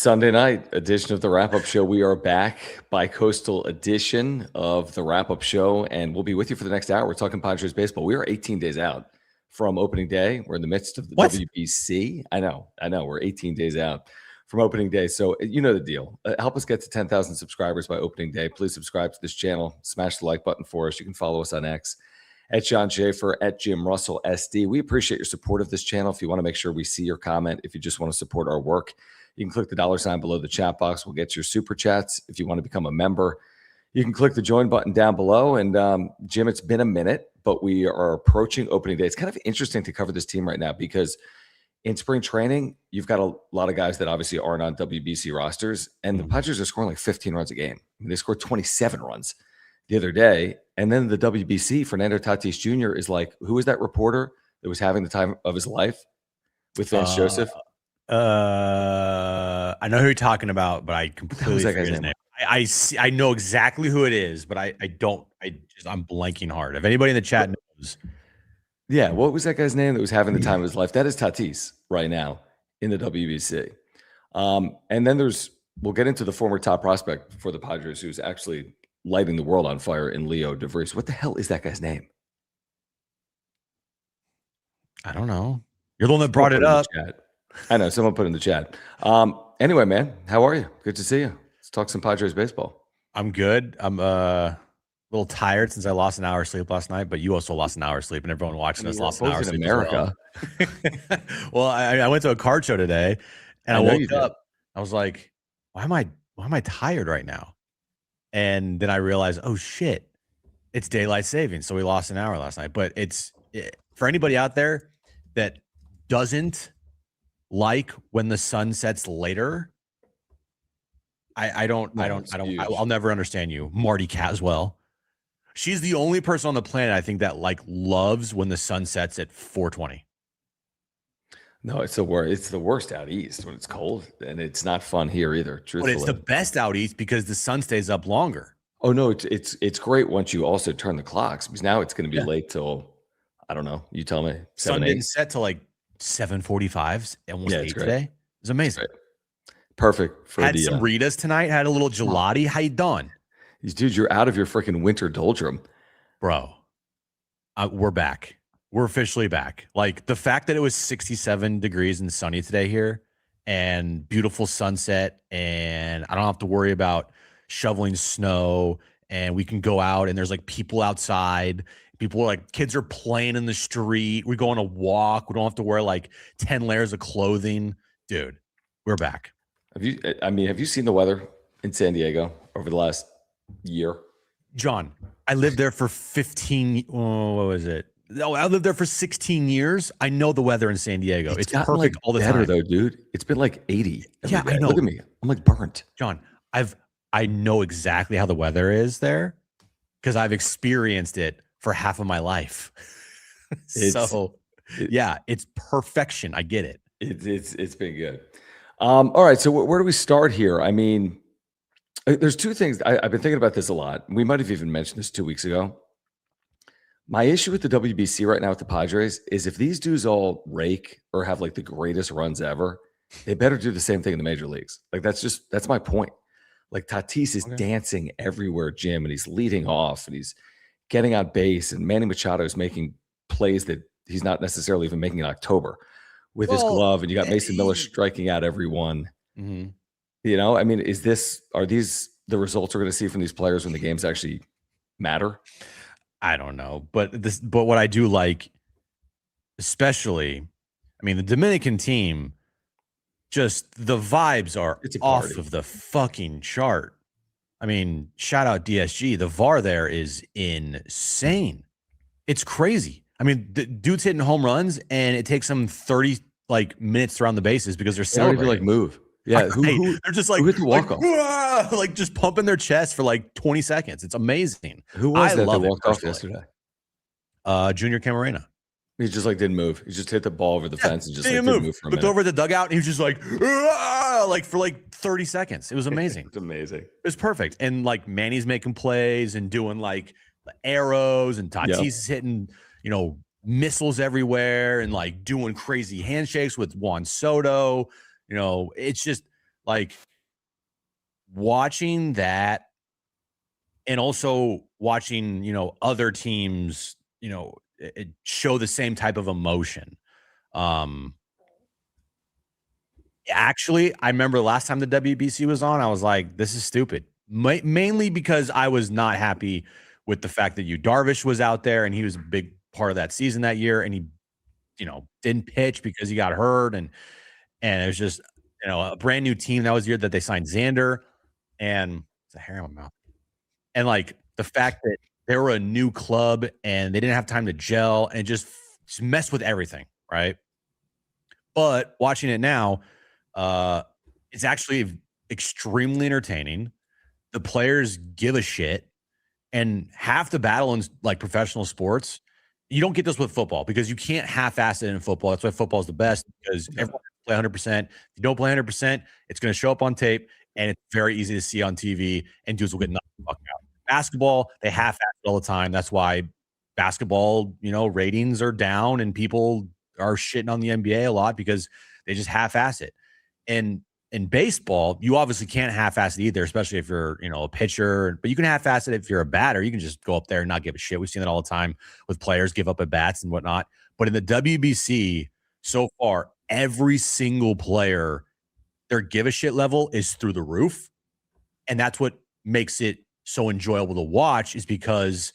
Sunday night edition of the wrap-up show. We are back, bi-coastal edition of the wrap-up show, and we'll be with you for the next hour. We're talking Padres baseball. We are 18 days out from opening day. We're in the midst of the WBC. I know. We're 18 days out from opening day, so you know the deal. Help us get to 10,000 subscribers by opening day. Please subscribe to this channel. Smash the like button for us. You can follow us on X at Sean Schaefer, at Jim Russell SD. We appreciate your support of this channel. If you want to make sure we see your comment, if you just want to support our work, you can click the $ below the chat box. We'll get your super chats. If you want to become a member, you can click the join button down below. And Jim, it's been a minute, but we are approaching opening day. It's kind of interesting to cover this team right now because in spring training, you've got a lot of guys that obviously aren't on WBC rosters, and the Padres are scoring like 15 runs a game. I mean, they scored 27 runs the other day. And then the WBC, Fernando Tatis Jr. is like, who was that reporter that was having the time of his life with Vance Joseph? I know who you're talking about, but I completely forget his name. I know exactly who it is, but I'm blanking hard. If anybody in the chat knows. Yeah, what was that guy's name that was having the time of his life? That is Tatis right now in the WBC. And then we'll get into the former top prospect for the Padres who's actually lighting the world on fire in Leo DeVries. What the hell is that guy's name? I don't know. You're the one that brought it up. I know, someone put in the chat. Anyway, man, how are you? Good to see you. Let's talk some Padres baseball. I'm good. I'm a little tired since I lost an hour of sleep last night, but you also lost an hour of sleep, and everyone watching us lost an hour of sleep in America. Well, I went to a card show today, and I woke up. I was like, why am I tired right now? And then I realized, oh shit, it's daylight savings. So we lost an hour last night. But for anybody out there that doesn't like when the sun sets later, I'll never understand you. Marty Caswell. She's the only person on the planet I think that loves when the sun sets at 4:20. No, it's the worst. It's the worst out east when it's cold, and it's not fun here either. Truthfully, but it's the best out east because the sun stays up longer. Oh no, it's great once you also turn the clocks, because now it's going to be late till, I don't know. You tell me. Sun didn't set till 7:45, almost 8 today. It was amazing. Perfect. Had some Ritas tonight. Had a little gelati. How you doing? Dude, you're out of your freaking winter doldrum, bro. We're back. We're officially back. Like the fact that it was 67 degrees and sunny today here, and beautiful sunset, and I don't have to worry about shoveling snow, and we can go out and there's people outside. People are kids are playing in the street. We go on a walk. We don't have to wear 10 layers of clothing. Dude, we're back. Have you seen the weather in San Diego over the last year? John, I lived there for 15. What was it? No, I lived there for 16 years. I know the weather in San Diego. It's perfect all the time. Though, dude. It's been 80. Yeah, I know. Look at me. I'm burnt. John, I know exactly how the weather is there because I've experienced it for half of my life. It's perfection. I get it. It's been good. All right. So where do we start here? I mean, there's two things. I've been thinking about this a lot. We might have even mentioned this 2 weeks ago. My issue with the WBC right now with the Padres is if these dudes all rake or have the greatest runs ever, they better do the same thing in the major leagues. That's my point. Tatis is dancing everywhere, Jim, and he's leading off and he's getting on base, and Manny Machado is making plays that he's not necessarily even making in October with his glove, and you got Mason Miller striking out every one. Mm-hmm. You know, I mean, are these the results we're going to see from these players when the games actually matter? I don't know, but what I do like, especially, I mean, the Dominican team, just the vibes are off of the fucking chart. I mean, shout out DSG. The VAR there is insane. It's crazy. I mean, the dude's hitting home runs, and it takes them 30 minutes around the bases because they're celebrating. Move. Yeah, they're just who hit the walk-off? Just pumping their chest for 20 seconds. It's amazing. Who was that walked off yesterday? Junior Camarena. He just didn't move. He just hit the ball over the fence and just didn't move for a minute. Looked over at the dugout and he was just for 30 seconds. It was amazing. It's amazing. It was perfect. And Manny's making plays and doing the arrows, and Tatis is hitting missiles everywhere and doing crazy handshakes with Juan Soto. It's just like watching that and also watching, other teams, show the same type of emotion. Actually, I remember the last time the WBC was on, I was like, this is stupid. Mainly because I was not happy with the fact that Darvish was out there and he was a big part of that season that year. And he, didn't pitch because he got hurt. And it was just, a brand new team. That was the year that they signed Xander. And it's a hair in my mouth. And like the fact that they were a new club and they didn't have time to gel and just mess with everything. Right. But watching it now, it's actually extremely entertaining. The players give a shit, and half the battle in like professional sports, you don't get this with football because you can't half-ass it in football. That's why football is the best because everyone play 100%. If you don't play 100%, it's going to show up on tape, and it's very easy to see on TV, and dudes will get knocked the fuck out. Basketball, they half-ass it all the time. That's why basketball, ratings are down, and people are shitting on the NBA a lot because they just half-ass it. And in baseball, you obviously can't half-ass it either, especially if you're, a pitcher. But you can half-ass it if you're a batter. You can just go up there and not give a shit. We've seen that all the time with players give up at bats and whatnot. But in the WBC, so far, every single player, their give a shit level is through the roof. And that's what makes it so enjoyable to watch, is because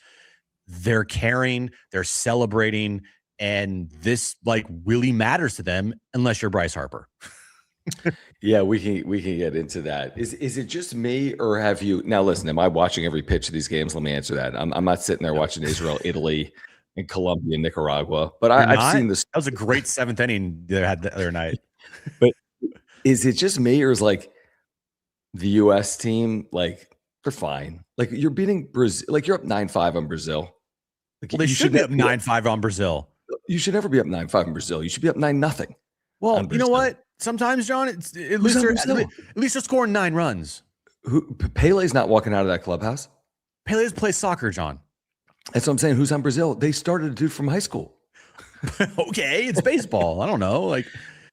they're caring, they're celebrating, and this like really matters to them unless you're Bryce Harper. Yeah, we can get into that. Is it just me, or have you now? Listen, am I watching every pitch of these games? Let me answer that. I'm not sitting there watching Israel, Italy, and Colombia, Nicaragua. But I've seen this. That was a great 7th inning they had the other night. But is it just me, or is like the U.S. team, like they're fine? Like you're beating Brazil, like you're up 9-5 on Brazil. Like well, they should be up 9-5 on Brazil. You should never be up 9-5 in Brazil. You should be up 9-0. Well, you know what? Sometimes, John, at least they're scoring 9 runs. Pele's not walking out of that clubhouse. Pele plays soccer, John. That's what I'm saying. Who's on Brazil? They started a dude from high school. Okay, it's baseball. I don't know. Like,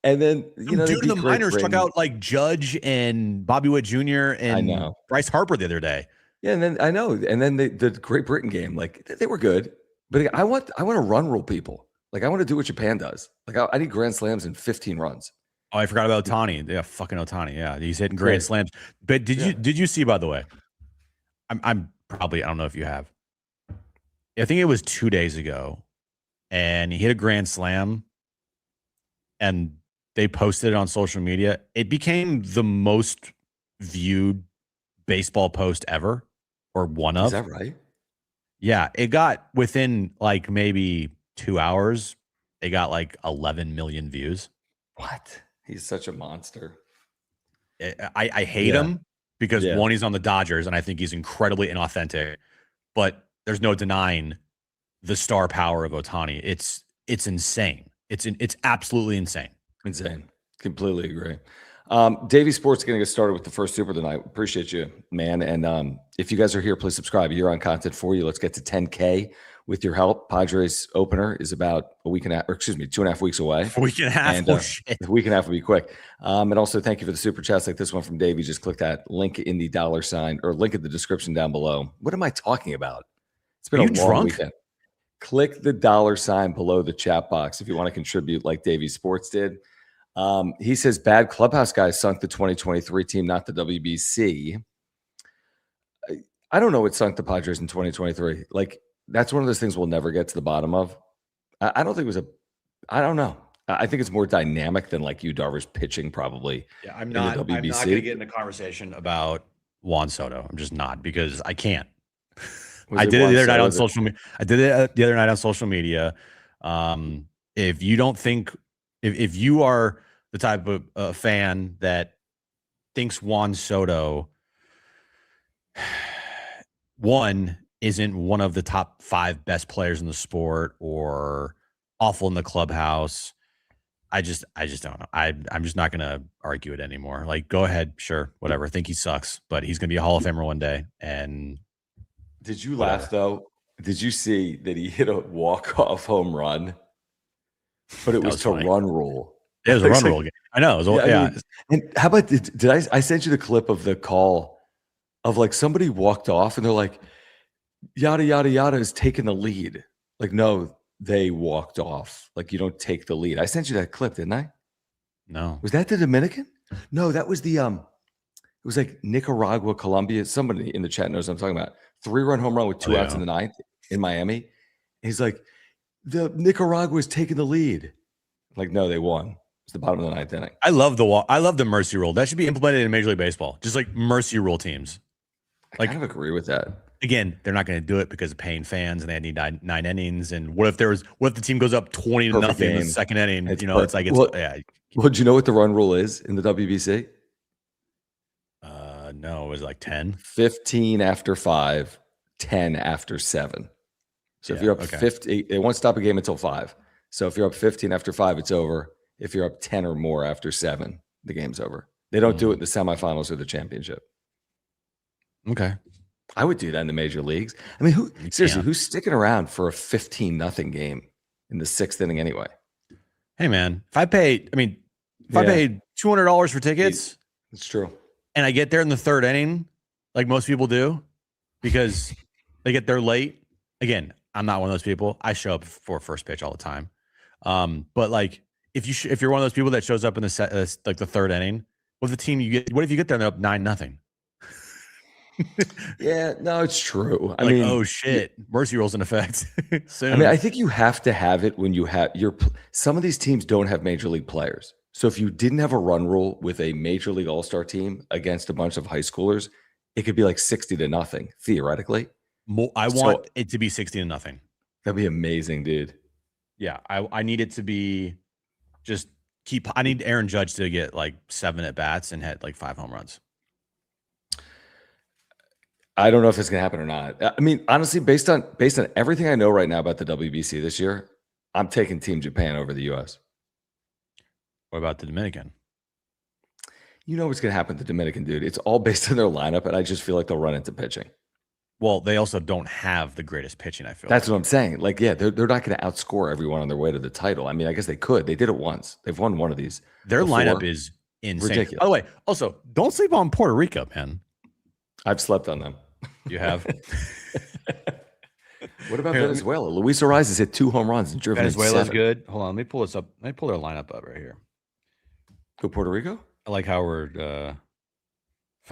and then dude in the minors struck out like Judge and Bobby Witt Jr. and Bryce Harper the other day. Yeah, and then I know. And then the Great Britain game, like they were good. But I want to run rule people. Like I want to do what Japan does. Like I need grand slams and 15 runs. Oh, I forgot about Ohtani. Yeah, fucking Ohtani. Yeah, he's hitting grand slams. But did you see, by the way? I'm probably, I don't know if you have. I think it was 2 days ago, and he hit a grand slam, and they posted it on social media. It became the most viewed baseball post ever, or one of. Is that right? Yeah, it got within like maybe 2 hours. They got like 11 million views. What? He's such a monster. I hate him because one, he's on the Dodgers, and I think he's incredibly inauthentic. But there's no denying the star power of Ohtani. It's insane. It's absolutely insane. Insane. Completely agree. Davey Sports going to get started with the first super tonight. Appreciate you, man. And if you guys are here, please subscribe. You're on content for you. Let's get to 10K. With your help. Padres opener is about 2.5 weeks away. A week and a half. And, a week and a half will be quick. And also thank you for the super chats like this one from Davey. Just click that link in the $ or link in the description down below. What am I talking about? It's been a long weekend. Click the $ below the chat box if you want to contribute like Davey Sports did. He says bad clubhouse guys sunk the 2023 team, not the WBC. I don't know what sunk the Padres in 2023. Like, that's one of those things we'll never get to the bottom of. I don't think it was I don't know. I think it's more dynamic than like Darvish pitching probably. Yeah, I'm not going to get in a conversation about Juan Soto. I'm just not, because I can't. I did it the other night on social media. I did it the other night on social media. If you don't think, if you are the type of fan that thinks Juan Soto, isn't one of the top 5 best players in the sport or awful in the clubhouse, I just don't know. I'm just not going to argue it anymore. Like, go ahead, sure, whatever. I think he sucks, but he's going to be a Hall of Famer one day. And did you laugh though? Did you see that he hit a walk-off home run? But it was to run rule. It was a run rule game. I know. It was, I mean, and how about did I sent you the clip of the call of like somebody walked off and they're like, yada yada yada is taking the lead. Like, no, they walked off. Like, you don't take the lead. I sent you that clip, didn't I? No. Was that the Dominican? No, that was the it was like Nicaragua, Colombia. Somebody in the chat knows what I'm talking about. 3-run home run with 2 outs in the 9th in Miami. And he's like, the Nicaragua is taking the lead. Like, no, they won. It's the bottom of the 9th inning. I love the mercy rule. That should be implemented in Major League Baseball. Just like mercy rule teams. I kind of agree with that. Again, they're not going to do it because of paying fans, and they need nine innings. And what if the team goes up 20-0 in the second inning? It's well, do you know what the run rule is in the WBC? No, it was like 10. 15 after 5, 10 after 7. So if you're up 50, they won't stop a game until 5. So if you're up 15 after 5, it's over. If you're up 10 or more after 7, the game's over. They don't do it in the semifinals or the championship. Okay. I would do that in the major leagues. I mean, who's sticking around for a 15-0 game in the 6th inning anyway? Hey man, if I paid $200 for tickets, it's true. And I get there in the 3rd inning, like most people do, because they get there late. Again, I'm not one of those people. I show up for first pitch all the time. But like, if you're one of those people that shows up in the like the 3rd inning, what if you get there and they're up 9-0? Yeah, no, it's true. I mean, mean, oh shit, mercy rule's in effect soon. I mean, I think you have to have it when you have some of these teams don't have major league players. So if you didn't have a run rule with a major league all-star team against a bunch of high schoolers, it could be like 60-0 theoretically. I want it to be 60-0. That'd be amazing, dude. Yeah, I need it to be just I need Aaron Judge to get like 7 at bats and hit like 5 home runs. I don't know if it's going to happen or not. I mean, honestly, based on everything I know right now about the WBC this year, I'm taking Team Japan over the U.S. What about the Dominican? You know what's going to happen to the Dominican, dude. It's all based on their lineup, and I just feel like they'll run into pitching. Well, they also don't have the greatest pitching, I feel. That's what I'm saying. Like, yeah, they're not going to outscore everyone on their way to the title. I mean, I guess they could. They did it once. They've won one of these. Their lineup is insane. Ridiculous. By the way, also, don't sleep on Puerto Rico, man. I've slept on them. You have? What about Venezuela? Luis Ariz has hit 2 home runs and driven Venezuela's good. Hold on, let me pull this up. Let me pull their lineup up right here. Go Puerto Rico? I like how we're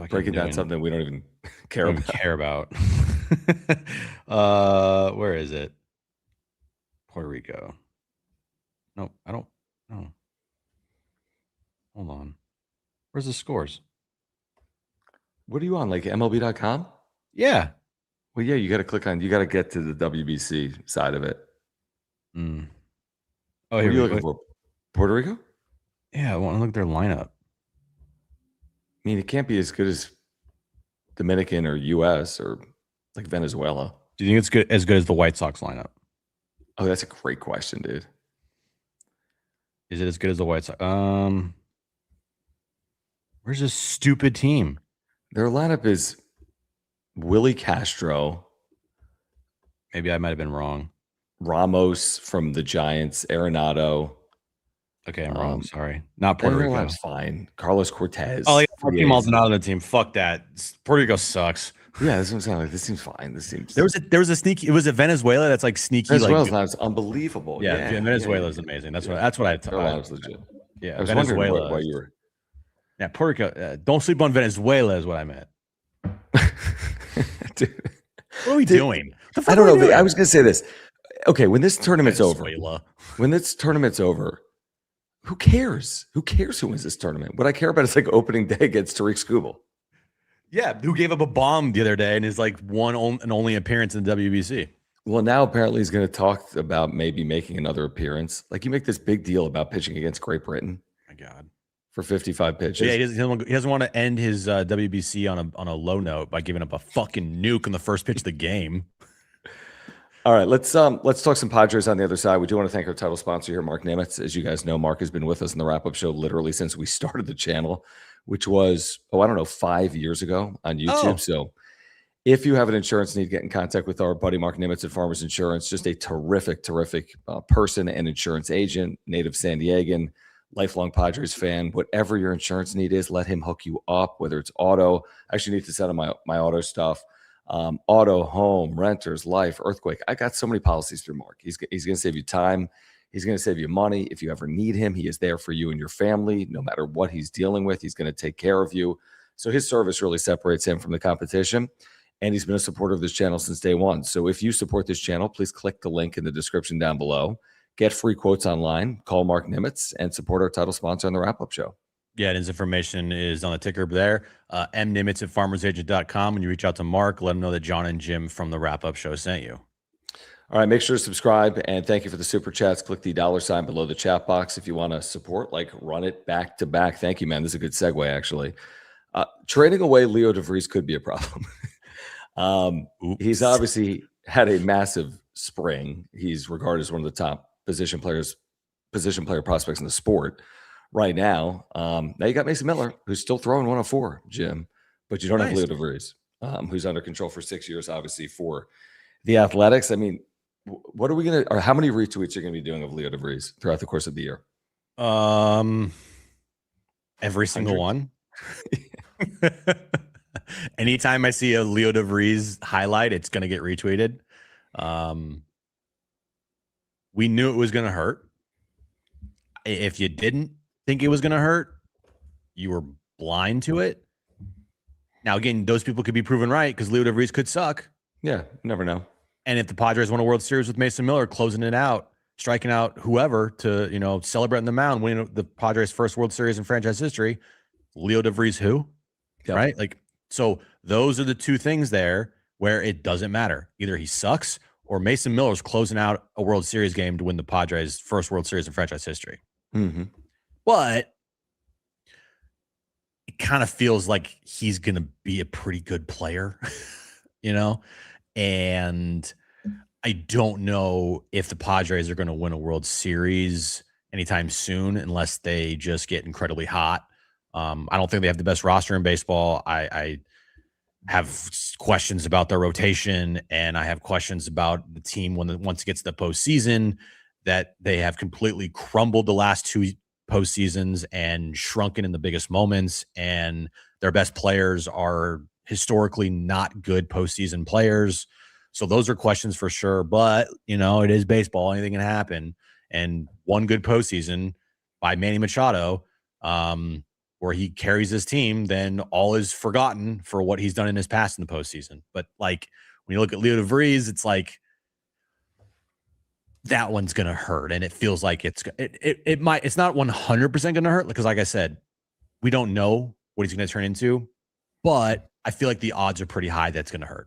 breaking down something we don't even care about. Where is it? Puerto Rico. No, I don't. No. Hold on. Where's the scores? What are you on? Like MLB.com? Yeah. Well, yeah, you got to get to the WBC side of it. Mm. Oh, here you looking for? Puerto Rico? Yeah, I want to look at their lineup. I mean, it can't be as good as Dominican or U.S. or like Venezuela. Do you think it's as good as the White Sox lineup? Oh, that's a great question, dude. Is it as good as the White Sox? Where's this stupid team? Their lineup is Willie Castro. Maybe I might have been wrong. Ramos from the Giants. Arenado. Okay, I'm wrong. Sorry. Not Puerto Rico. That's fine. Carlos Cortez. Oh, yeah. Martin Maldonado on the team. Fuck that. Puerto Rico sucks. Yeah, that's what I'm saying. Like, this seems fine. This seems. There was a sneaky. It was a Venezuela that's like sneaky. Venezuela's like, unbelievable. Yeah, Venezuela is amazing. That's what I thought. Was legit. Yeah, I was Venezuela. wondering why you were. Yeah, Puerto Rico. Don't sleep on Venezuela is what I meant. Dude, what are we doing? I don't know. I was going to say this. Okay, when this tournament's over, who cares? Who cares who wins this tournament? What I care about is like opening day against Tariq Skubal. Yeah, who gave up a bomb the other day and is like one and only appearance in the WBC. Well, now apparently he's going to talk about maybe making another appearance. Like, you make this big deal about pitching against Great Britain. My God. For 55 pitches. Yeah, he doesn't want to end his WBC on a low note by giving up a fucking nuke on the first pitch of the game. All right, let's talk some Padres on the other side. We do want to thank our title sponsor here, Mark Nimitz. As you guys know, Mark has been with us in the wrap-up show literally since we started the channel, which was, 5 years ago on YouTube. So if you have an insurance need, get in contact with our buddy Mark Nimitz at Farmers Insurance. Just a terrific person and insurance agent, native San Diegan. lifelong Padres fan. Whatever your insurance need is, let him hook you up, whether it's auto. I actually need to send him my auto stuff. Auto, home, renters, life, earthquake. I got so many policies through Mark. He's going to save you time. He's going to save you money. If you ever need him, he is there for you and your family. No matter what he's dealing with, he's going to take care of you. So his service really separates him from the competition. And he's been a supporter of this channel since day one. So if you support this channel, please click the link in the description down below. Get free quotes online, call Mark Nimitz, and support our title sponsor on the wrap-up show. Yeah, and his information is on the ticker there. mnimitz@farmersagent.com. When you reach out to Mark, let him know that John and Jim from the wrap-up show sent you. All right, make sure to subscribe, and thank you for the super chats. Click the $ below the chat box if you want to support, like run it back to back. Thank you, man. This is a good segue, actually. Trading away Leo DeVries could be a problem. He's obviously had a massive spring. He's regarded as one of the top position player prospects in the sport right now. Now you got Mason Miller, who's still throwing 104, Jim, but you don't have Leo DeVries, who's under control for 6 years, obviously, for the Athletics. I mean, what are we going to, or how many retweets are you going to be doing of Leo DeVries throughout the course of the year? Every single one. Anytime I see a Leo DeVries highlight, it's going to get retweeted. We knew it was going to hurt. If you didn't think it was going to hurt, you were blind to it. Now, again, those people could be proven right because Leo DeVries could suck. Yeah, you never know. And if the Padres won a World Series with Mason Miller, closing it out, striking out whoever to, celebrate on the mound, winning the Padres' first World Series in franchise history, Leo DeVries who? Yep. Right? Like, so those are the two things there where it doesn't matter. Either he sucks or Mason Miller's closing out a World Series game to win the Padres' first World Series in franchise history. Mm-hmm. But it kind of feels like he's going to be a pretty good player, and I don't know if the Padres are going to win a World Series anytime soon unless they just get incredibly hot. I don't think they have the best roster in baseball. I have questions about their rotation, and I have questions about the team once it gets to the postseason, that they have completely crumbled the last two postseasons and shrunken in the biggest moments, and their best players are historically not good postseason players. So those are questions for sure. But, it is baseball. Anything can happen. And one good postseason by Manny Machado, where he carries his team, then all is forgotten for what he's done in his past in the postseason. But like when you look at Leo DeVries, it's like that one's gonna hurt, and it feels like it's not 100% gonna hurt because, like I said, we don't know what he's gonna turn into, but I feel like the odds are pretty high that's gonna hurt.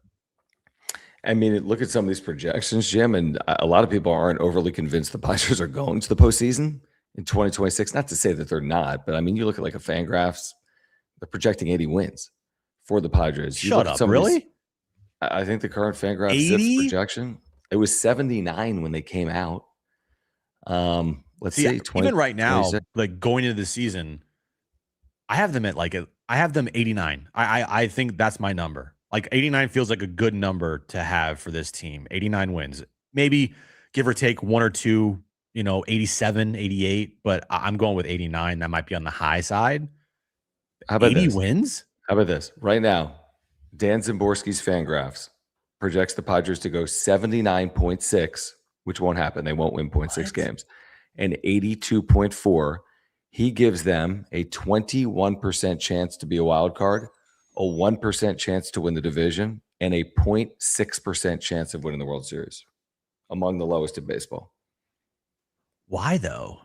I mean, look at some of these projections, Jim, and a lot of people aren't overly convinced the Padres are going to the postseason in 2026. Not to say that they're not, but I mean, you look at like a Fangraphs, they're projecting 80 wins for the Padres. Shut up, really? I think the current Fangraphs projection, it was 79 when they came out. Let's see, even right now, like going into the season, I have them at I have them 89. I think that's my number. Like 89 feels like a good number to have for this team. 89 wins, maybe give or take one or two, 87, 88, but I'm going with 89. That might be on the high side. How about 80 wins? How about this? Right now, Dan Szymborski's Fangraphs projects the Padres to go 79.6, which won't happen. They won't win 0.6 games. And 82.4. He gives them a 21% chance to be a wild card, a 1% chance to win the division, and a 0.6% chance of winning the World Series, among the lowest in baseball. Why though?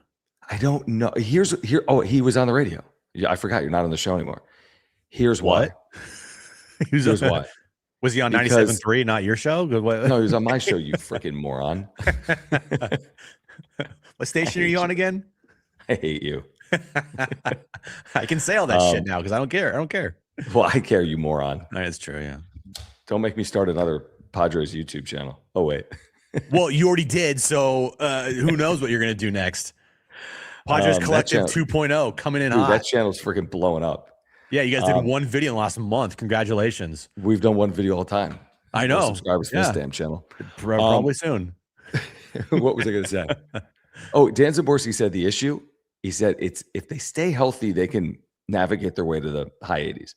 I don't know. Oh, he was on the radio. Yeah, I forgot you're not on the show anymore. Here's why. Here's why. Was he on 97.3, not your show? No, he was on my show, you freaking moron. What station are you on again? I hate you. I can say all that shit now because I don't care. Well, I care, you moron. That's true, yeah. Don't make me start another Padres YouTube channel. Oh, wait. Well, you already did, so who knows what you're going to do next. Padres Collective 2.0 coming in hot. That channel's freaking blowing up. Yeah, you guys did one video in the last month. Congratulations. We've done one video all the time. I know. Subscribers to this damn channel. Probably soon. What was I going to say? Oh, Dan Szymborski said the issue He said if they stay healthy, they can navigate their way to the high 80s.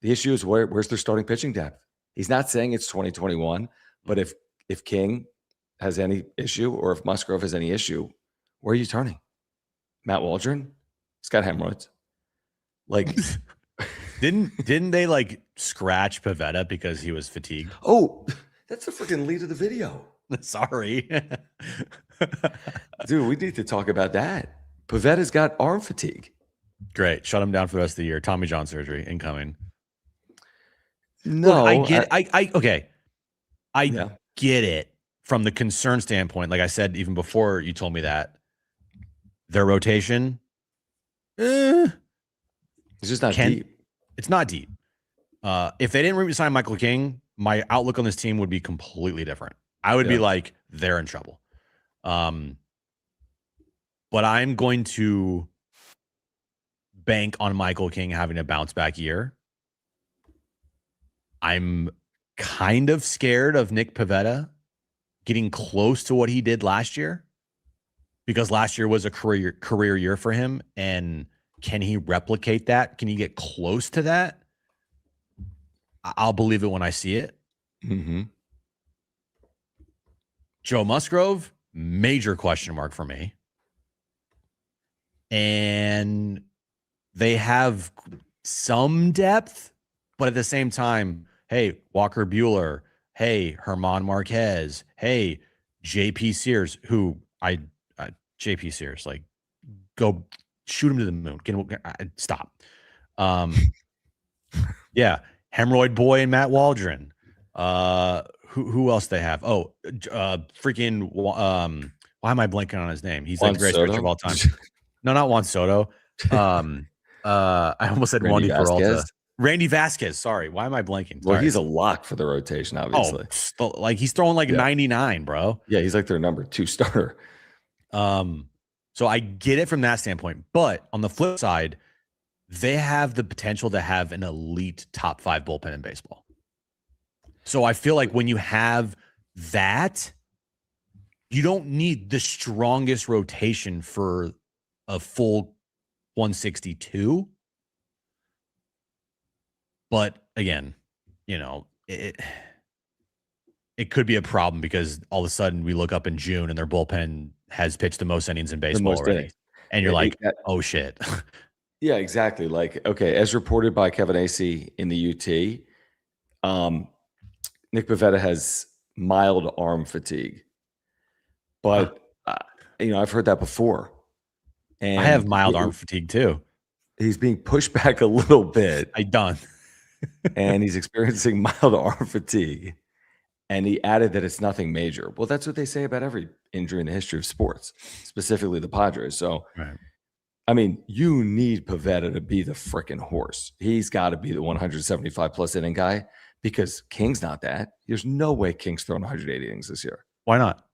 The issue is where's their starting pitching depth? He's not saying it's 2021, but if King has any issue or if Musgrove has any issue, where are you turning? Matt Waldron? He's got hemorrhoids. Like didn't they like scratch Pivetta because he was fatigued? Oh, that's the freaking lead of the video. Sorry. Dude, we need to talk about that. Pavetta's got arm fatigue. Great. Shut him down for the rest of the year. Tommy John surgery incoming. No. Look, I get okay. I get it from the concern standpoint. Like I said, even before you told me that, their rotation, it's just not deep. It's not deep. If they didn't re-sign Michael King, my outlook on this team would be completely different. I would be like, they're in trouble. But I'm going to bank on Michael King having a bounce back year. I'm kind of scared of Nick Pivetta getting close to what he did last year, because last year was a career year for him. And can he replicate that? Can he get close to that? I'll believe it when I see it. Mm-hmm. Joe Musgrove, major question mark for me. And they have some depth, but at the same time, hey, Walker Buehler, hey, Herman Marquez, hey, JP Sears, who JP Sears, like, go shoot him to the moon. Stop. Yeah, Hemorrhoid Boy and Matt Waldron. Who else they have? Oh, freaking why am I blanking on his name? He's like the greatest pitcher of all time. No, not Juan Soto. I almost said Wandy Peralta. Randy Vasquez. Sorry. Why am I blanking? Well, he's a lock for the rotation, obviously. Oh, like he's throwing like 99, bro. Yeah, he's like their number 2 starter. So I get it from that standpoint. But on the flip side, they have the potential to have an elite top 5 bullpen in baseball. So I feel like when you have that, you don't need the strongest rotation for a full 162. But again, you know, it could be a problem because all of a sudden we look up in June and their bullpen has pitched the most innings in baseball already. Innings. And you're like, oh shit. Yeah, exactly. Like, okay, as reported by Kevin Acee in the UT, Nick Pivetta has mild arm fatigue. But, you know, I've heard that before. And I have mild arm fatigue too. He's being pushed back a little bit. I done. And he's experiencing mild arm fatigue. And he added that it's nothing major. Well, that's what they say about every injury in the history of sports, specifically the Padres. So, right. I mean, you need Pivetta to be the freaking horse. He's got to be the 175 plus inning guy because King's not that. There's no way King's throwing 180 innings this year. Why not?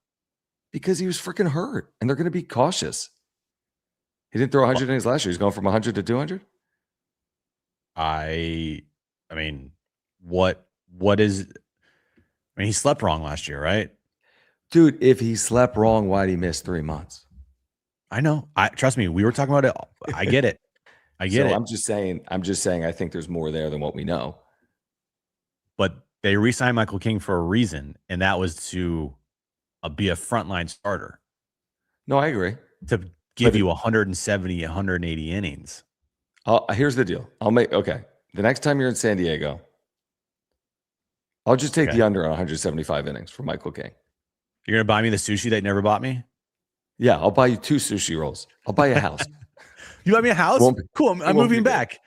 Because he was freaking hurt, and they're going to be cautious. He didn't throw 100 innings last year. He's going from 100 to 200. I mean, what is? I mean, he slept wrong last year, right? Dude, if he slept wrong, why'd he miss 3 months? I know. Trust me, we were talking about it. I get it. I get it. I'm just saying I think there's more there than what we know. But they re-signed Michael King for a reason, and that was to be a frontline starter. No, I agree. To give you 170, 180 innings. Here's the deal. The next time you're in San Diego, I'll just take the under on 175 innings for Michael King. You're going to buy me the sushi that you never bought me? Yeah, I'll buy you 2 sushi rolls. I'll buy you a house. You buy me a house? Cool. I'm moving back.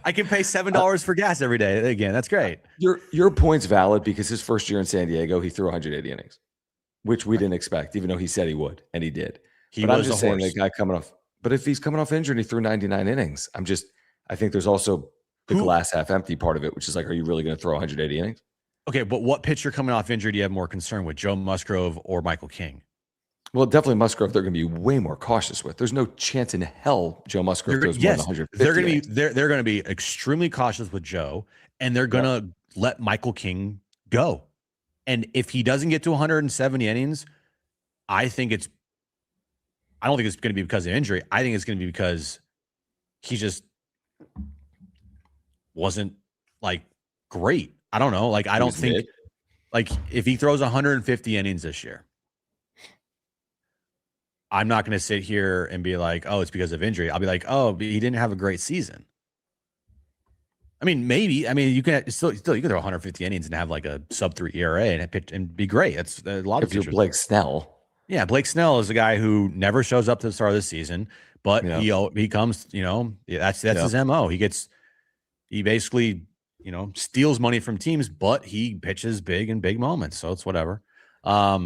I can pay $7 for gas every day again. That's great. Your point's valid because his first year in San Diego, he threw 180 innings, which we didn't expect, even though he said he would, and he did. But I'm just saying, the guy coming off. But if he's coming off injured and he threw 99 innings, I think there's also the glass half empty part of it, which is like, are you really going to throw 180 innings? Okay, but what pitcher coming off injured do you have more concern with, Joe Musgrove or Michael King? Well, definitely Musgrove. They're going to be way more cautious with. There's no chance in hell Joe Musgrove throws more than 150. They're going to be extremely cautious with Joe, and they're going to let Michael King go. And if he doesn't get to 170 innings, I think it's I don't think it's going to be because of injury. I think it's going to be because he just wasn't like great. I don't know. Like, I don't think like if he throws 150 innings this year, I'm not going to sit here and be like, oh, it's because of injury. I'll be like, oh, he didn't have a great season. I mean, maybe. I mean, you can still you can throw 150 innings and have like a sub-3 ERA and pitch and be great. That's a lot of. If you're Blake Snell. Yeah, Blake Snell is a guy who never shows up to the start of the season, but he comes. That's his MO. He basically steals money from teams, but he pitches big in big moments. So it's whatever. I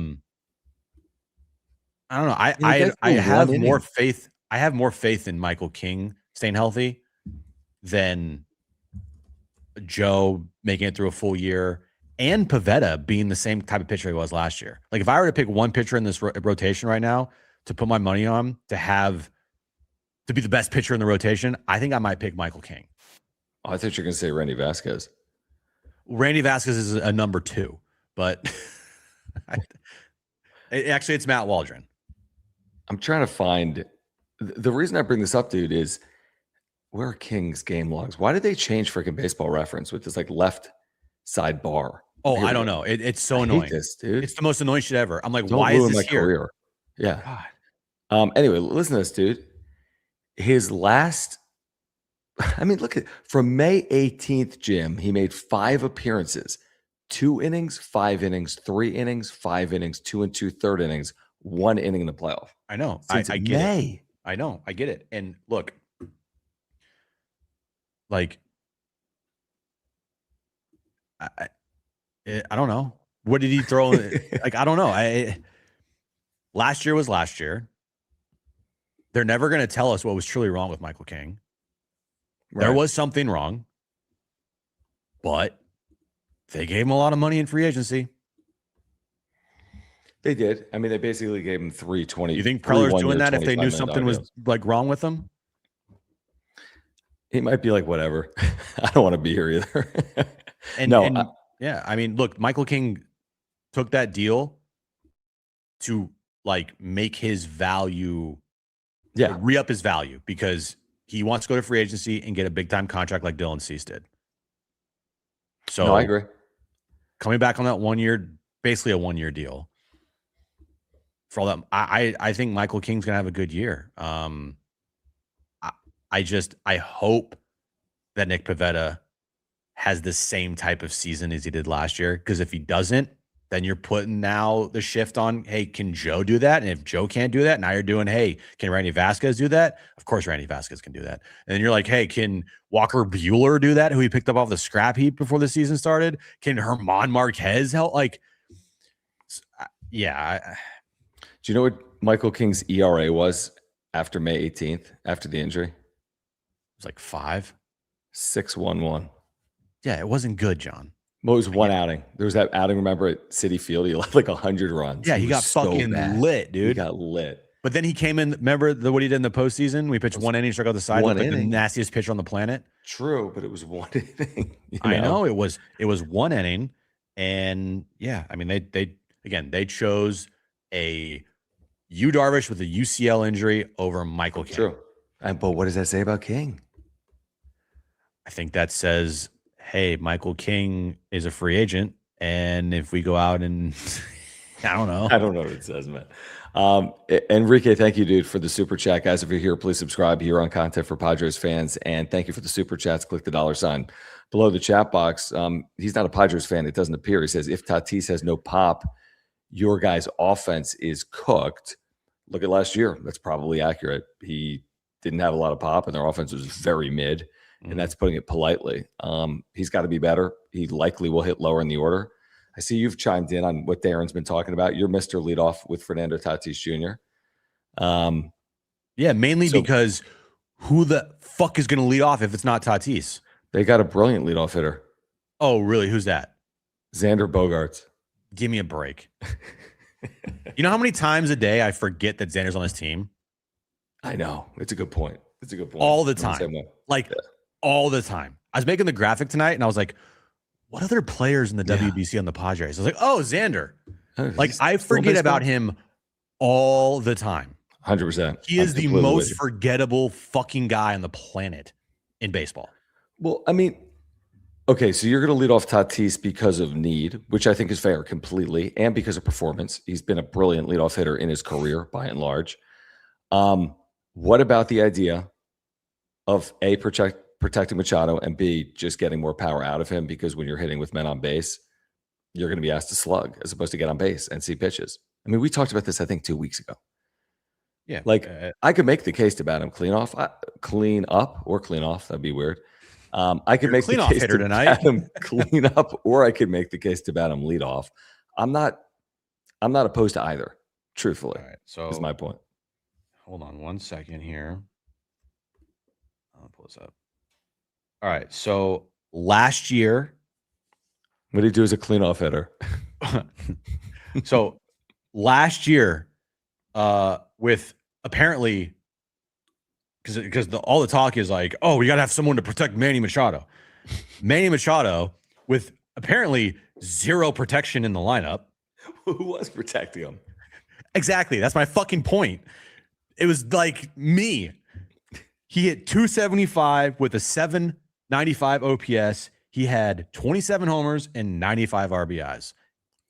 don't know. I have more faith. I have more faith in Michael King staying healthy than Joe making it through a full year and Pivetta being the same type of pitcher he was last year. Like if I were to pick one pitcher in this rotation right now to put my money on to be the best pitcher in the rotation, I think I might pick Michael King. Oh, I thought you were going to say Randy Vasquez. Randy Vasquez is a number 2, but actually it's Matt Waldron. I'm trying to find the reason I bring this up, dude, is where are King's game logs? Why did they change freaking Baseball Reference with this like left side bar? Oh, I don't know. It's so annoying. Hate this, dude. It's the most annoying shit ever. I'm like, Don't why is this here? Career. Yeah. God. Anyway, listen to this, dude. His last, look at from May 18th, Jim, he made 5 appearances, 2 innings, 5 innings, 3 innings, 5 innings, 2 2/3 innings, 1 inning in the playoff. I know. I get it. I know. I get it. And look, like, I don't know. What did he throw? Like, I don't know. Last year was last year. They're never going to tell us what was truly wrong with Michael King. Right. There was something wrong, but they gave him a lot of money in free agency. They did. I mean, they basically gave him $320. You think Preller's doing that if they knew something was like wrong with him? He might be like, whatever. I don't want to be here either. Yeah. I mean, look, Michael King took that deal to like make his value, re-up his value because he wants to go to free agency and get a big time contract like Dylan Cease did. So no, I agree. Coming back on that 1 year, basically a 1 year deal. For all that, I think Michael King's gonna have a good year. I hope that Nick Pivetta has the same type of season as he did last year. Because if he doesn't, then you're putting now the shift on, hey, can Joe do that? And if Joe can't do that, now you're doing, hey, can Randy Vasquez do that? Of course, Randy Vasquez can do that. And then you're like, hey, can Walker Buehler do that? Who he picked up off the scrap heap before the season started? Can Herman Marquez help? Like, yeah. Do you know what Michael King's ERA was after May 18th, after the injury? It was like 5. 6.11. Yeah, it wasn't good, John. Well, it was one outing. There was that outing, remember, at Citi Field? He left like 100 runs. Yeah, he got fucking lit, dude. He got lit. But then he came in, remember what he did in the postseason? We pitched 1 inning, struck out the side. Like the nastiest pitcher on the planet. True, but it was 1 inning. I know, it was 1 inning. And yeah, I mean, they chose a Yu Darvish with a UCL injury over Michael King. True. But what does that say about King? I think that says, hey, Michael King is a free agent. And if we go out and I don't know. I don't know what it says, man. Enrique, thank you, dude, for the super chat. Guys, if you're here, please subscribe here on Content for Padres Fans. And thank you for the super chats. Click the $sign below the chat box. He's not a Padres fan. It doesn't appear. He says, if Tatis has no pop, your guy's offense is cooked. Look at last year. That's probably accurate. He didn't have a lot of pop, and their offense was very mid, and that's putting it politely. He's got to be better. He likely will hit lower in the order. I see you've chimed in on what Darren's been talking about. You're Mr. Leadoff with Fernando Tatis Jr. Yeah, mainly because who the fuck is going to lead off if it's not Tatis? They got a brilliant leadoff hitter. Oh, really? Who's that? Xander Bogaerts. Give me a break. You know how many times a day I forget that Xander's on this team? I know. It's a good point. It's a good point. All the time. All the time. I was making the graphic tonight, and I was like, what other players in the WBC on the Padres? I was like, oh, Xander. Like, I forget about him all the time. 100%. He is the most forgettable fucking guy on the planet in baseball. Well, I mean, okay, so you're going to lead off Tatis because of need, which I think is fair completely, and because of performance. He's been a brilliant leadoff hitter in his career, by and large. What about the idea of A, protecting Machado, and B, just getting more power out of him? Because when you're hitting with men on base, you're going to be asked to slug as opposed to get on base and see pitches. I mean, we talked about this, I think, 2 weeks ago. Yeah. Like, I could make the case to bat him clean up or clean off. That'd be weird. I could make the case to bat him clean up, or I could make the case to bat him lead off. I'm not opposed to either, truthfully. All right, so is my point. Hold on 1 second here. I'll pull this up. All right, so last year, what did he do as a clean-off hitter? So last year, with apparently, because all the talk is like, oh, we got to have someone to protect Manny Machado. Manny Machado, with apparently zero protection in the lineup. Who was protecting him? Exactly. That's my fucking point. It was like me. He hit 275 with a 795 OPS. He had 27 homers and 95 RBIs.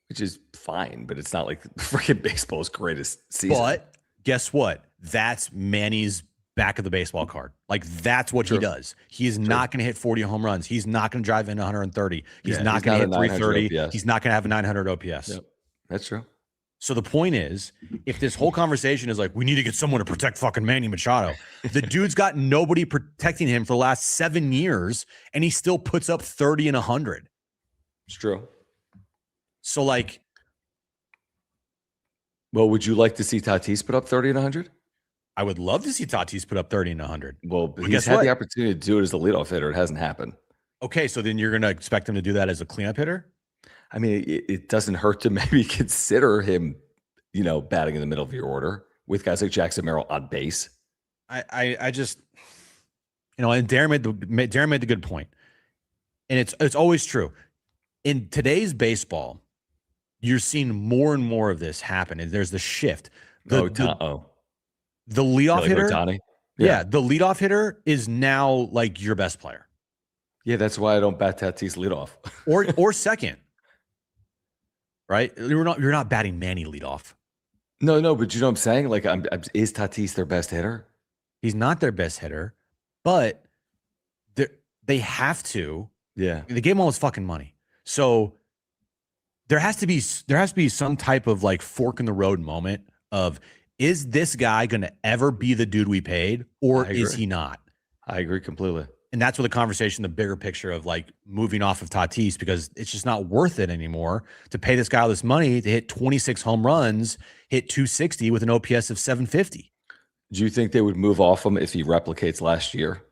Which is fine, but it's not like freaking baseball's greatest season. But guess what? That's Manny's back of the baseball card. Like, that's what he does. He is not going to hit 40 home runs. He's not going to drive in 130. He's not going to hit 330. OPS. He's not going to have a 900 OPS. Yep. That's true. So the point is, if this whole conversation is like, we need to get someone to protect fucking Manny Machado, the dude's got nobody protecting him for the last 7 years, and he still puts up 30 and 100. It's true. So, like, well, would you like to see Tatis put up 30 and 100? I would love to see Tatis put up 30 and 100. Well, but he's had the opportunity to do it as the leadoff hitter. It hasn't happened. Okay, so then you're going to expect him to do that as a cleanup hitter? I mean, it doesn't hurt to maybe consider him, batting in the middle of your order with guys like Jackson Merrill on base. I just, and Darren made the good point. And it's always true. In today's baseball, you're seeing more and more of this happen. And there's the shift. The leadoff hitter. Ohtani? Yeah, the leadoff hitter is now like your best player. Yeah, that's why I don't bat Tatis leadoff. or second. Right? You're not batting Manny leadoff. No, but you know what I'm saying? Like, is Tatis their best hitter? He's not their best hitter, but they have to. Yeah. They gave him all his fucking money. So there has to be some type of like fork in the road moment of, is this guy going to ever be the dude we paid, or is he not? I agree completely. And that's where the conversation, the bigger picture of like moving off of Tatis, because it's just not worth it anymore to pay this guy all this money to hit 26 home runs, hit 260 with an OPS of 750. Do you think they would move off him if he replicates last year?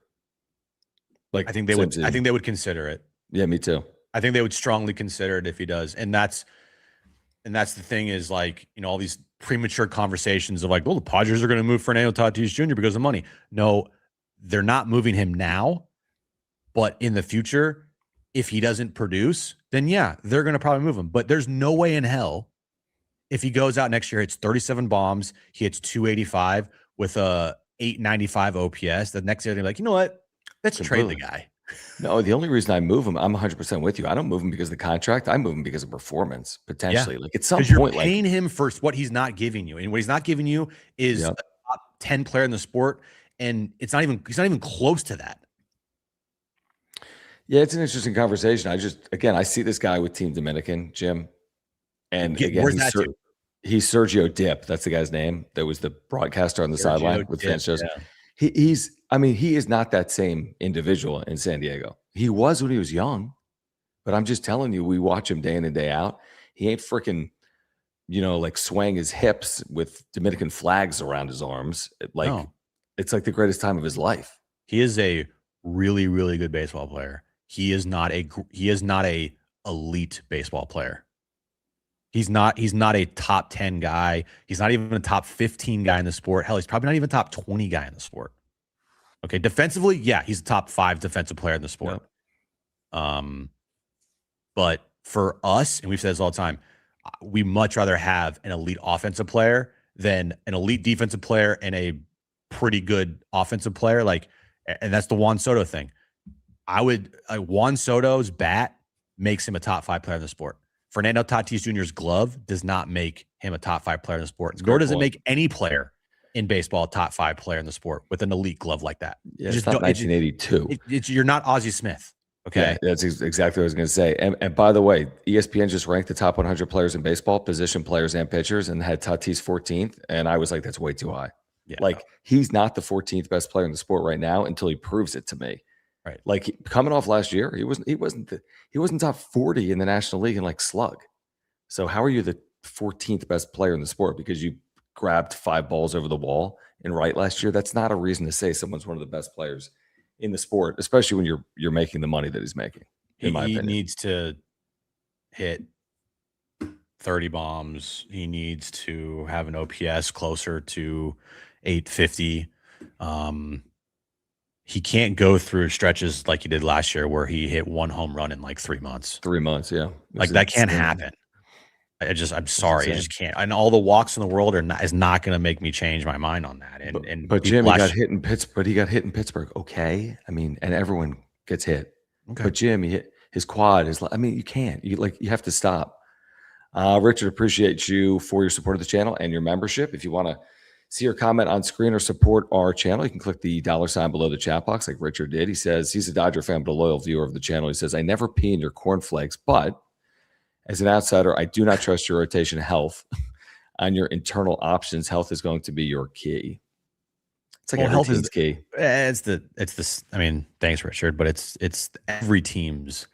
Like, I think they would. I think they would consider it. Yeah, me too. I think they would strongly consider it if he does. And that's the thing is, like, all these premature conversations of like, well, the Padres are going to move Fernando Tatis Jr. because of money. No, they're not moving him now. But in the future, if he doesn't produce, then yeah, they're going to probably move him. But there's no way in hell, if he goes out next year, hits 37 bombs, he hits 285 with a 895 OPS, the next year they're like, you know what? Let's trade the guy. No, the only reason I move him, I'm 100% with you. I don't move him because of the contract. I move him because of performance, potentially. Yeah. Like, at some point, you're paying him for what he's not giving you, and what he's not giving you is a top 10 player in the sport, and he's not even close to that. Yeah, it's an interesting conversation. I see this guy with Team Dominican, Jim, and he's Sergio Dip. That's the guy's name. That was the broadcaster on the sideline with fan shows. Yeah. He is not that same individual in San Diego. He was when he was young, but I'm just telling you, we watch him day in and day out. He ain't freaking, like swaying his hips with Dominican flags around his arms. It's like the greatest time of his life. He is a really, really good baseball player. He is not a elite baseball player. He's not a top 10 guy. He's not even a top 15 guy in the sport. Hell, he's probably not even a top 20 guy in the sport. Okay, defensively, yeah, he's a top 5 defensive player in the sport. Yep. But for us, and we've said this all the time, we much rather have an elite offensive player than an elite defensive player and a pretty good offensive player. Like, and that's the Juan Soto thing. Juan Soto's bat makes him a top 5 player in the sport. Fernando Tatis Jr.'s glove does not make him a top 5 player in the sport, nor does it make any player in baseball a top 5 player in the sport with an elite glove like that. Yeah, it's not 1982. You're not Ozzie Smith. Okay. Yeah, that's exactly what I was going to say. And by the way, ESPN just ranked the top 100 players in baseball, position players and pitchers, and had Tatis 14th. And I was like, that's way too high. Yeah, like, he's not the 14th best player in the sport right now until he proves it to me. Right. Like, coming off last year, he wasn't top 40 in the National League in like slug. So how are you the 14th best player in the sport because you grabbed 5 balls over the wall in right last year? That's not a reason to say someone's one of the best players in the sport, especially when you're making the money that he's making. In my opinion, he needs to hit 30 bombs. He needs to have an OPS closer to 850. He can't go through stretches like he did last year where he hit 1 home run in like 3 months. 3 months, yeah. Like, that can't happen. I'm sorry, I just can't. And all the walks in the world is not going to make me change my mind on that. But Jim, he got hit in Pittsburgh. Okay, I mean, and everyone gets hit. Okay. But Jim, his quad is. I mean, you can't. You have to stop. Richard, appreciate you for your support of the channel and your membership. If you want to see your comment on screen or support our channel, you can click the $ below the chat box like Richard did. He says he's a Dodger fan but a loyal viewer of the channel. He says, I never pee in your cornflakes, but as an outsider, I do not trust your rotation health on your internal options. Health is going to be your key. It's like health is key. It's this. I mean, thanks, Richard, but it's every team's.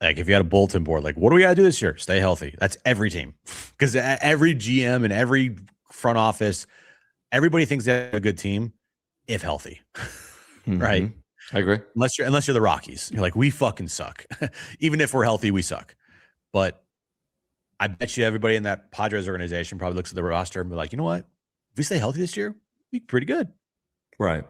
Like, if you had a bulletin board, like, what do we got to do this year? Stay healthy. That's every team, because every GM and every front office, everybody thinks they have a good team if healthy, right? I agree. Unless you're the Rockies, you're like, we fucking suck. Even if we're healthy, we suck. But I bet you everybody in that Padres organization probably looks at the roster and be like, you know what? If we stay healthy this year, we'd be pretty good. Right.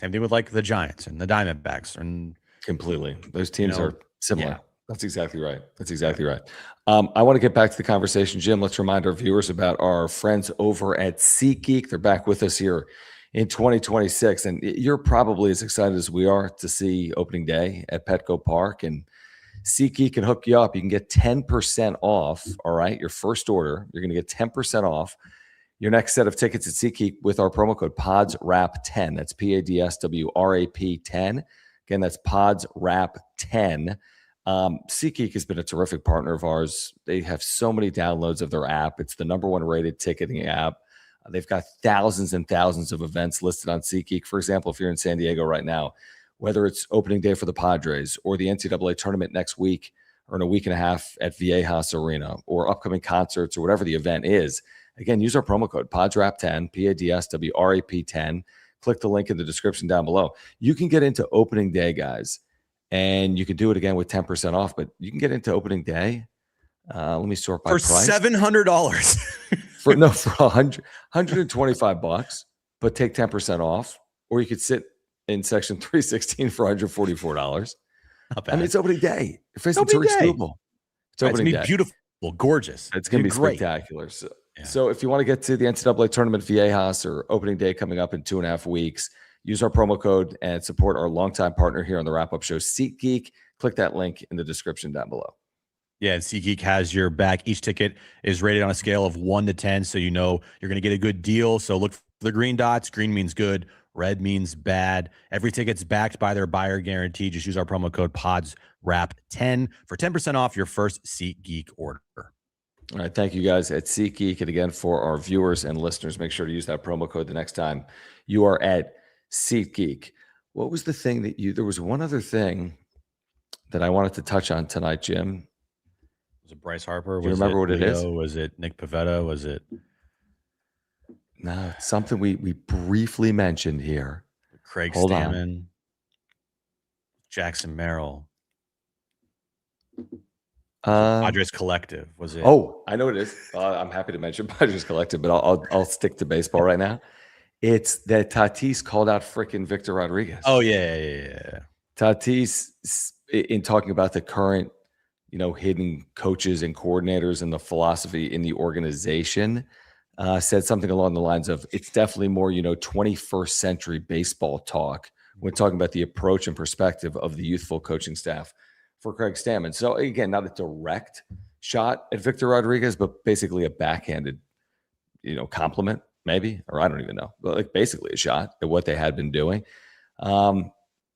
Same thing with like the Giants and the Diamondbacks. And completely. Those teams are similar. Yeah. That's exactly right. I want to get back to the conversation, Jim. Let's remind our viewers about our friends over at SeatGeek. They're back with us here in 2026. And you're probably as excited as we are to see opening day at Petco Park. And SeatGeek can hook you up. You can get 10% off. All right. Your first order, you're going to get 10% off your next set of tickets at SeatGeek with our promo code PODSWRAP10. That's PADSWRAP 10. Again, that's PODSWRAP10. SeatGeek has been a terrific partner of ours. They have so many downloads of their app. It's the #1 rated ticketing app. They've got thousands and thousands of events listed on SeatGeek. For example, if you're in San Diego right now, whether it's opening day for the Padres or the NCAA tournament next week or in a week and a half at Viejas Arena or upcoming concerts or whatever the event is, again, use our promo code PODSWRAP10, PADSWRAP10. Click the link in the description down below. You can get into opening day, guys, and you can do it again with 10% off, but you can get into opening day. Let me sort by for price. $700. for $125, but take 10% off. Or you could sit in section 316 for $144. Not bad. I mean, it's opening day. You're facing Tariq Skubal. It's opening day. Beautiful, gorgeous. It's going to be great. Spectacular. So if you want to get to the NCAA tournament Viejas or opening day coming up in 2.5 weeks, use our promo code and support our longtime partner here on the Wrap Up Show, SeatGeek. Click that link in the description down below. Yeah, and SeatGeek has your back. Each ticket is rated on a scale of 1 to 10, so you know you're going to get a good deal. So look for the green dots. Green means good. Red means bad. Every ticket's backed by their buyer guarantee. Just use our promo code PODSWRAP10 for 10% off your first SeatGeek order. All right, thank you guys at SeatGeek. And again, for our viewers and listeners, make sure to use that promo code the next time you are at SeatGeek. What was the thing that there was one other thing that I wanted to touch on tonight, Jim. Was it Bryce Harper? Do you remember what it is? Was it Nick Pivetta? Was it? No, it's something we briefly mentioned here. Craig Stammen, Jackson Merrill. Padres Collective, was it? Oh, I know what it is. I'm happy to mention Padres Collective, but I'll stick to baseball right now. It's that Tatis called out frickin' Victor Rodriguez. Oh, yeah. Tatis, in talking about the current hidden coaches and coordinators and the philosophy in the organization, said something along the lines of, it's definitely more, 21st century baseball talk when talking about the approach and perspective of the youthful coaching staff for Craig Stammen. So again, not a direct shot at Victor Rodriguez, but basically a backhanded, compliment maybe, or I don't even know, but like basically a shot at what they had been doing. I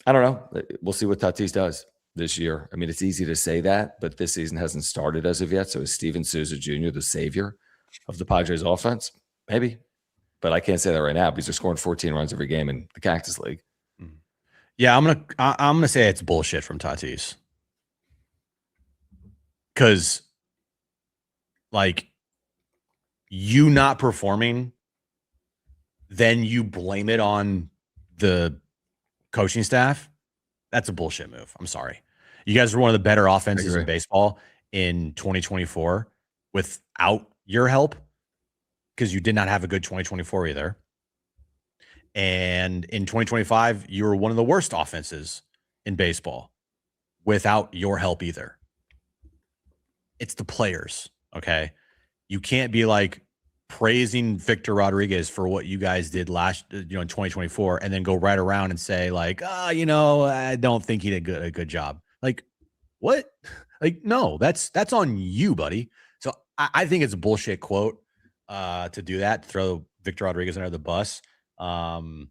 don't know. We'll see what Tatis does this year. I mean, it's easy to say that, but this season hasn't started as of yet. So is Steven Souza Jr. the savior of the Padres offense? Maybe, but I can't say that right now because they're scoring 14 runs every game in the Cactus League. Yeah, I'm gonna say it's bullshit from Tatis, because like you not performing, then you blame it on the coaching staff. That's a bullshit move. I'm sorry. You guys were one of the better offenses in baseball in 2024 without your help, because you did not have a good 2024 either. And in 2025, you were one of the worst offenses in baseball without your help either. It's the players, okay? You can't be like praising Victor Rodriguez for what you guys did last, in 2024, and then go right around and say like, I don't think he did a good job. Like, what? Like, no, that's on you, buddy. So I think it's a bullshit quote to do that, to throw Victor Rodriguez under the bus. Like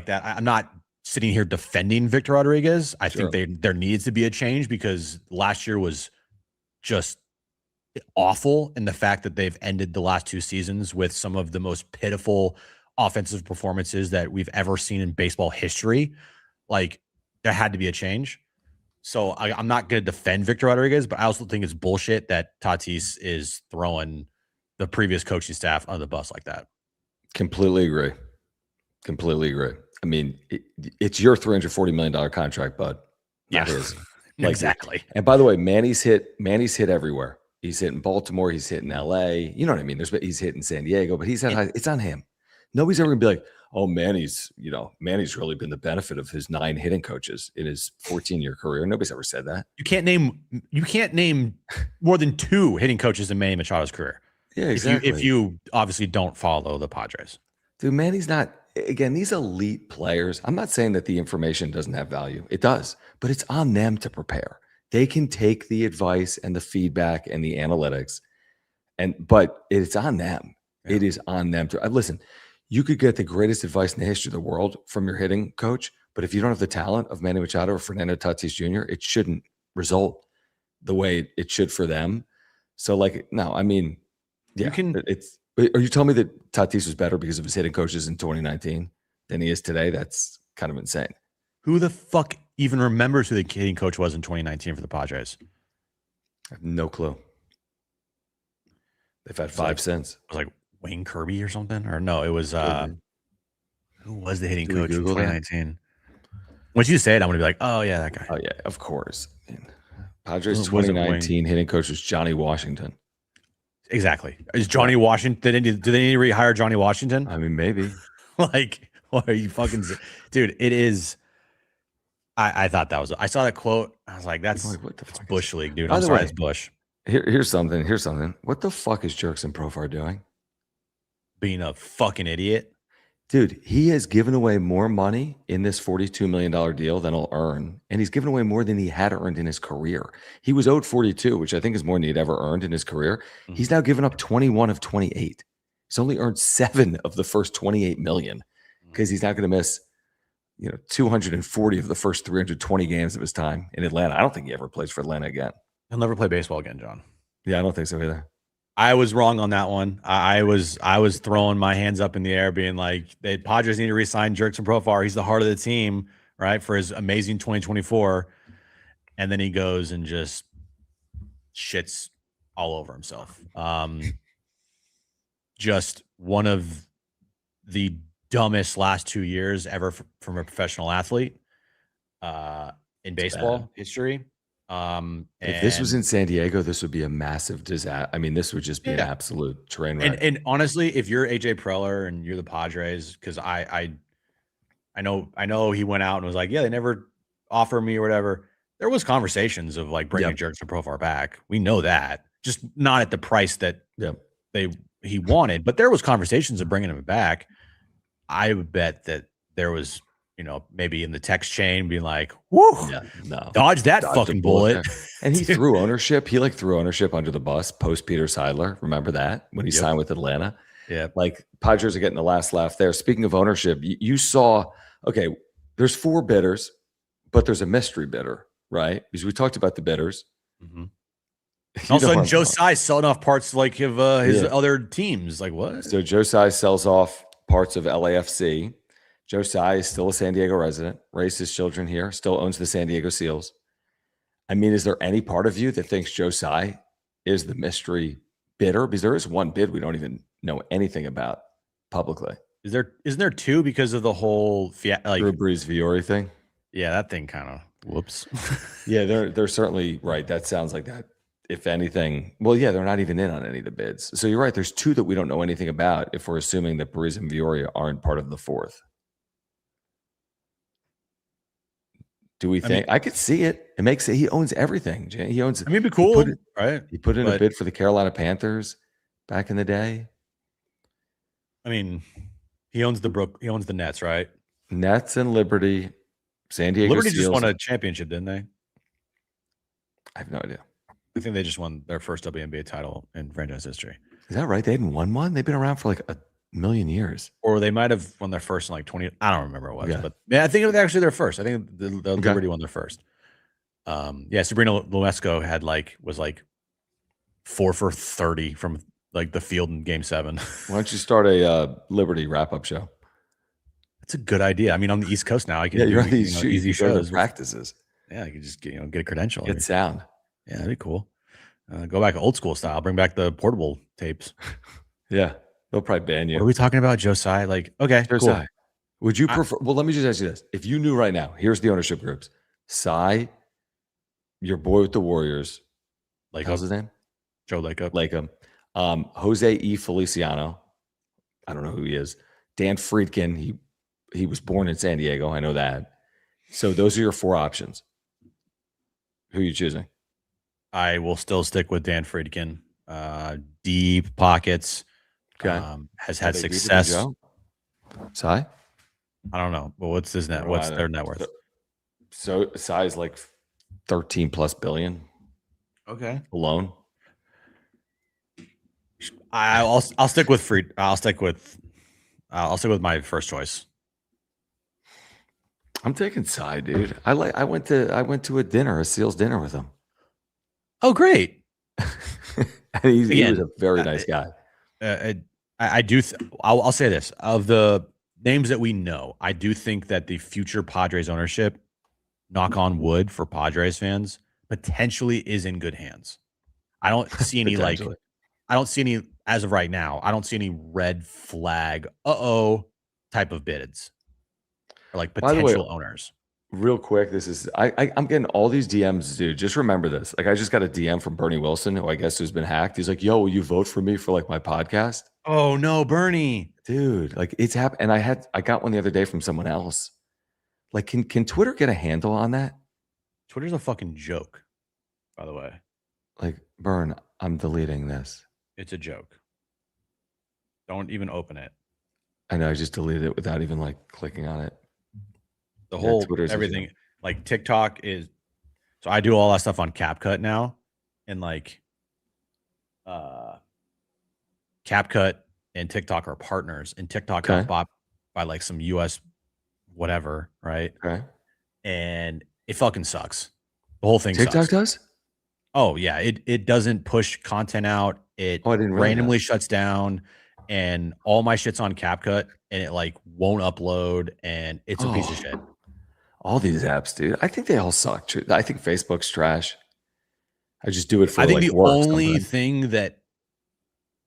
that. I'm not sitting here defending Victor Rodriguez. I think there needs to be a change, because last year was just awful in the fact that they've ended the last two seasons with some of the most pitiful offensive performances that we've ever seen in baseball history. Like, there had to be a change. So I'm not going to defend Victor Rodriguez, but I also think it's bullshit that Tatis is throwing the previous coaching staff under the bus like that. Completely agree. I mean, it's your $340 million contract, bud. Yeah, his. Exactly. And by the way, Manny's hit everywhere. He's hit in Baltimore. He's hit in LA. You know what I mean? He's hit in San Diego, but it's on him. Nobody's ever gonna be like, oh, Manny's really been the benefit of his 9 hitting coaches in his 14-year career. Nobody's ever said that. You can't name more than 2 hitting coaches in Manny Machado's career. Yeah, exactly. If you obviously don't follow the Padres. Dude, Manny's not, again, these elite players. I'm not saying that the information doesn't have value. It does, but it's on them to prepare. They can take the advice and the feedback and the analytics, but it's on them. Yeah. It is on them to listen. You could get the greatest advice in the history of the world from your hitting coach, but if you don't have the talent of Manny Machado or Fernando Tatis Jr., it shouldn't result the way it should for them. So, no, I mean, yeah, are you telling me that Tatis was better because of his hitting coaches in 2019 than he is today? That's kind of insane. Who the fuck even remembers who the hitting coach was in 2019 for the Padres? I have no clue. They've had 5 since. It was like Wayne Kirby or something? Or no, it was who was the hitting coach in 2019? Once you say it, I'm going to be like, oh, yeah, that guy. Oh, yeah, of course. Padres 2019 hitting coach was Johnny Washington. Exactly. Is Johnny Washington? Do they need to rehire Johnny Washington? I mean, maybe. Like, what are you fucking... Dude, it is... I thought that was... I saw that quote. I was like, that's Bush League, dude. I'm sorry, it's Bush. Here's something. What the fuck is Jurickson Profar doing? Being a fucking idiot. Dude, he has given away more money in this $42 million deal than he'll earn. And he's given away more than he had earned in his career. He was owed 42, which I think is more than he'd ever earned in his career. Mm-hmm. He's now given up 21 of 28. He's only earned 7 of the first 28 million because he's not going to miss, 240 of the first 320 games of his time in Atlanta. I don't think he ever plays for Atlanta again. He'll never play baseball again, John. Yeah, I don't think so either. I was wrong on that one. I was throwing my hands up in the air, being like, the Padres need to re-sign Jurickson Profar. He's the heart of the team, right, for his amazing 2024. And then he goes and just shits all over himself. Just one of the dumbest last 2 years ever from a professional athlete in baseball history. If this was in San Diego, this would be a massive disaster. I mean, this would just be an absolute train wreck. And honestly, if you're AJ Preller and you're the Padres, because I know he went out and was like, yeah, they never offer me or whatever. there was conversations of like bringing Jurickson Profar back. We know that, just not at the price that he wanted, but there was conversations of bringing him back. I would bet that there was, maybe in the text chain being like, whoo, dodge that fucking bullet. And he threw ownership. He threw ownership under the bus post Peter Seidler. Remember that when he signed with Atlanta? Yeah. Like Padres are getting the last laugh there. Speaking of ownership, you saw, okay, there's 4 bidders, but there's a mystery bidder, right? Because we talked about the bidders. Mm-hmm. All of a sudden, Joe Tsai selling off parts of his other teams. Like what? So Joe Tsai sells off parts of LAFC. Joe Tsai is still a San Diego resident, raised his children here, still owns the San Diego Seals. I mean, is there any part of you that thinks Joe Tsai is the mystery bidder? Because there is one bid we don't even know anything about publicly. Isn't there 2 because of the whole Drew Brees Viore thing? Yeah, that thing kind of whoops. Yeah, they're certainly right. That sounds like that. If anything, well, yeah, they're not even in on any of the bids. So you're right. There's 2 that we don't know anything about if we're assuming that Brees and Viore aren't part of the 4th. Do we think? I could see it. It makes it. He owns everything. He owns. It'd be cool, right? He put in a bid for the Carolina Panthers back in the day. I mean, he owns the Nets, right? Nets and Liberty, San Diego. Liberty Seals. just won a championship, didn't they? I have no idea. I think they just won their first WNBA title in franchise history. Is that right? They hadn't won one. They've been around for like a million years. Or they might have won their first in like 20. I don't remember what it was, but I think it was actually their first. I think the Liberty won their first. Sabrina Luesco was 4 for 30 from like the field in Game 7. Why don't you start a Liberty wrap-up show? That's a good idea. I mean, on the East Coast now, I can do these easy shows, practices. Yeah, I can just get a credential. Get sound. Yeah, that'd be cool. Go back old school style. Bring back the portable tapes. Yeah. They'll probably ban you. What are we talking about, Joe Tsai? Okay, Joe cool. Tsai. Would you prefer? Well, let me just ask you this: if you knew right now, here's the ownership groups: Tsai, your boy with the Warriors, how's his name? Joe Lacob. Jose E. Feliciano. I don't know who he is. Dan Friedkin. He was born in San Diego. I know that. So those are your 4 options. Who are you choosing? I will still stick with Dan Friedkin. Deep pockets. Okay. Has had success. Tsai? I don't know. But what's his net? What's their net worth? So Tsai is like 13 plus billion. Okay. Alone. I'll stick with Fried. I'll stick with my first choice. I'm taking Tsai, dude. I went to a Seals dinner with him. Oh, great. He was a very nice guy. I do. I'll say this: of the names that we know, I do think that the future Padres ownership, knock on wood for Padres fans, potentially is in good hands. I don't see any as of right now. I don't see any red flag type of bids or like potential owners. Real quick, this is I'm getting all these DMs, dude. Just remember this. Like, I just got a DM from Bernie Wilson, who I guess has been hacked. He's like, "Yo, will you vote for me for like my podcast?" Oh no, Bernie, dude! Like, it's happened. And I got one the other day from someone else. Like, can Twitter get a handle on that? Twitter's a fucking joke, by the way. Like, Bern, I'm deleting this. It's a joke. Don't even open it. I know. I just deleted it without even like clicking on it. The whole Twitter's everything, like TikTok is. So I do all that stuff on CapCut now, and like, CapCut and TikTok are partners, and TikTok got bought by like some US whatever, right? Okay. And it fucking sucks. The whole thing. TikTok does. Oh yeah, it doesn't push content out. It randomly shuts down, and all my shit's on CapCut, and it like won't upload, and it's a piece of shit. All these apps, dude. I think they all suck. I think Facebook's trash. I just do it for. I think the only thing that,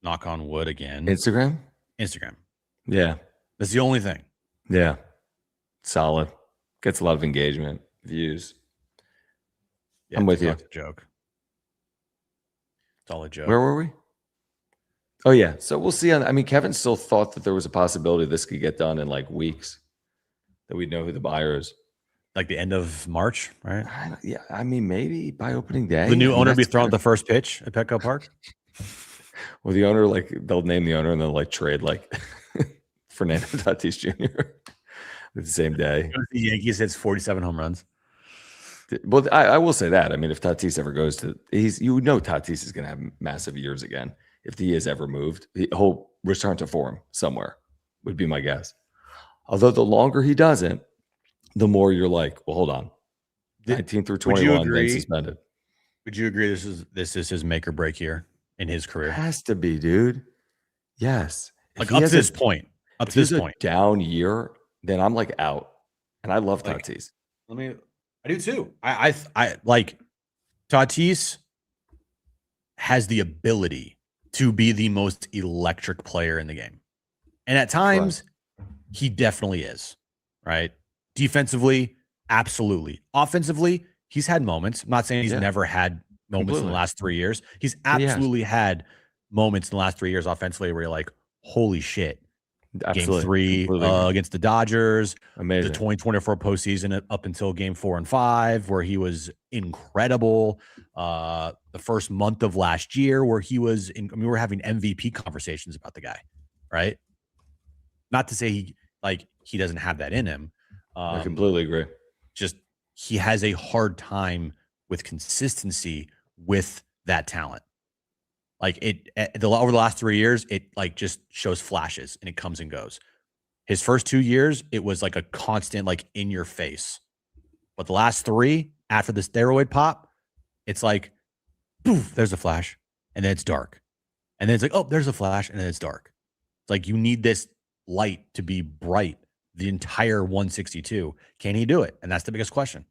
knock on wood again, Instagram. Yeah, that's the only thing. Yeah, solid. Gets a lot of engagement, views. Yeah, I'm with you. It's a joke. It's all a joke. Where were we? Oh yeah. So we'll see. I mean, Kevin still thought that there was a possibility this could get done in like weeks. That we'd know who the buyer is. like the end of March, right? Yeah, I mean, maybe by opening day. Will the new owner be throwing the first pitch at Petco Park? Well, the owner, like, they'll name the owner and they'll like trade like Fernando Tatis Jr. the same day. The Yankees hits 47 home runs. Well, I will say that. I mean, if Tatis ever goes to, Tatis is going to have massive years again. If he is ever moved, he'll return to form somewhere, would be my guess. Although the longer he doesn't, the more you're like, well, hold on. 19 through 21, then suspended. Would you agree this is his make or break year in his career? Has to be, dude. Yes. Like up to this point. Up to this point. Down year, then I'm like out. And I love Tatis. I do too. I like Tatis has the ability to be the most electric player in the game. And at times, he definitely is, right? Defensively, absolutely. Offensively, he's had moments. I'm not saying he's never had moments in the last 3 years. He's absolutely had moments in the last 3 years offensively where you're like, holy shit. Absolutely. Game 3 against the Dodgers. Amazing. The 2024 postseason up until game 4 and 5, where he was incredible. The first month of last year where he was we were having MVP conversations about the guy, right? Not to say he doesn't have that in him. I completely agree. Just he has a hard time with consistency with that talent. Like over the last 3 years, it like just shows flashes and it comes and goes. His first 2 years, it was like a constant, like in your face. But the last 3, after the steroid pop, it's like, poof, there's a flash, and then it's dark. And then it's like, oh, there's a flash, and then it's dark. It's like you need this light to be bright the entire 162. Can he do it? And that's the biggest question.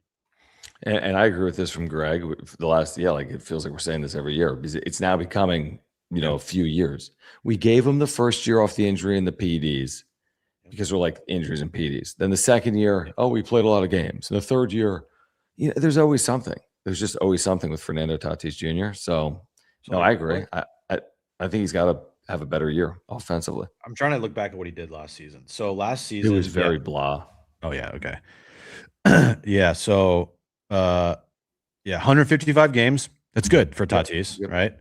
And I agree with this from Greg. The last, like it feels like we're saying this every year because it's now becoming, a few years. We gave him the first year off the injury and the PEDs because we're like injuries and PEDs. Then the second year, we played a lot of games. And the third year, there's always something. There's just always something with Fernando Tatis Jr. So no, I agree. I think he's got to have a better year offensively. I'm trying to look back at what he did last season. So last season it was very blah. Oh yeah, okay. Yeah, so 155 games. That's good for Tatis, right?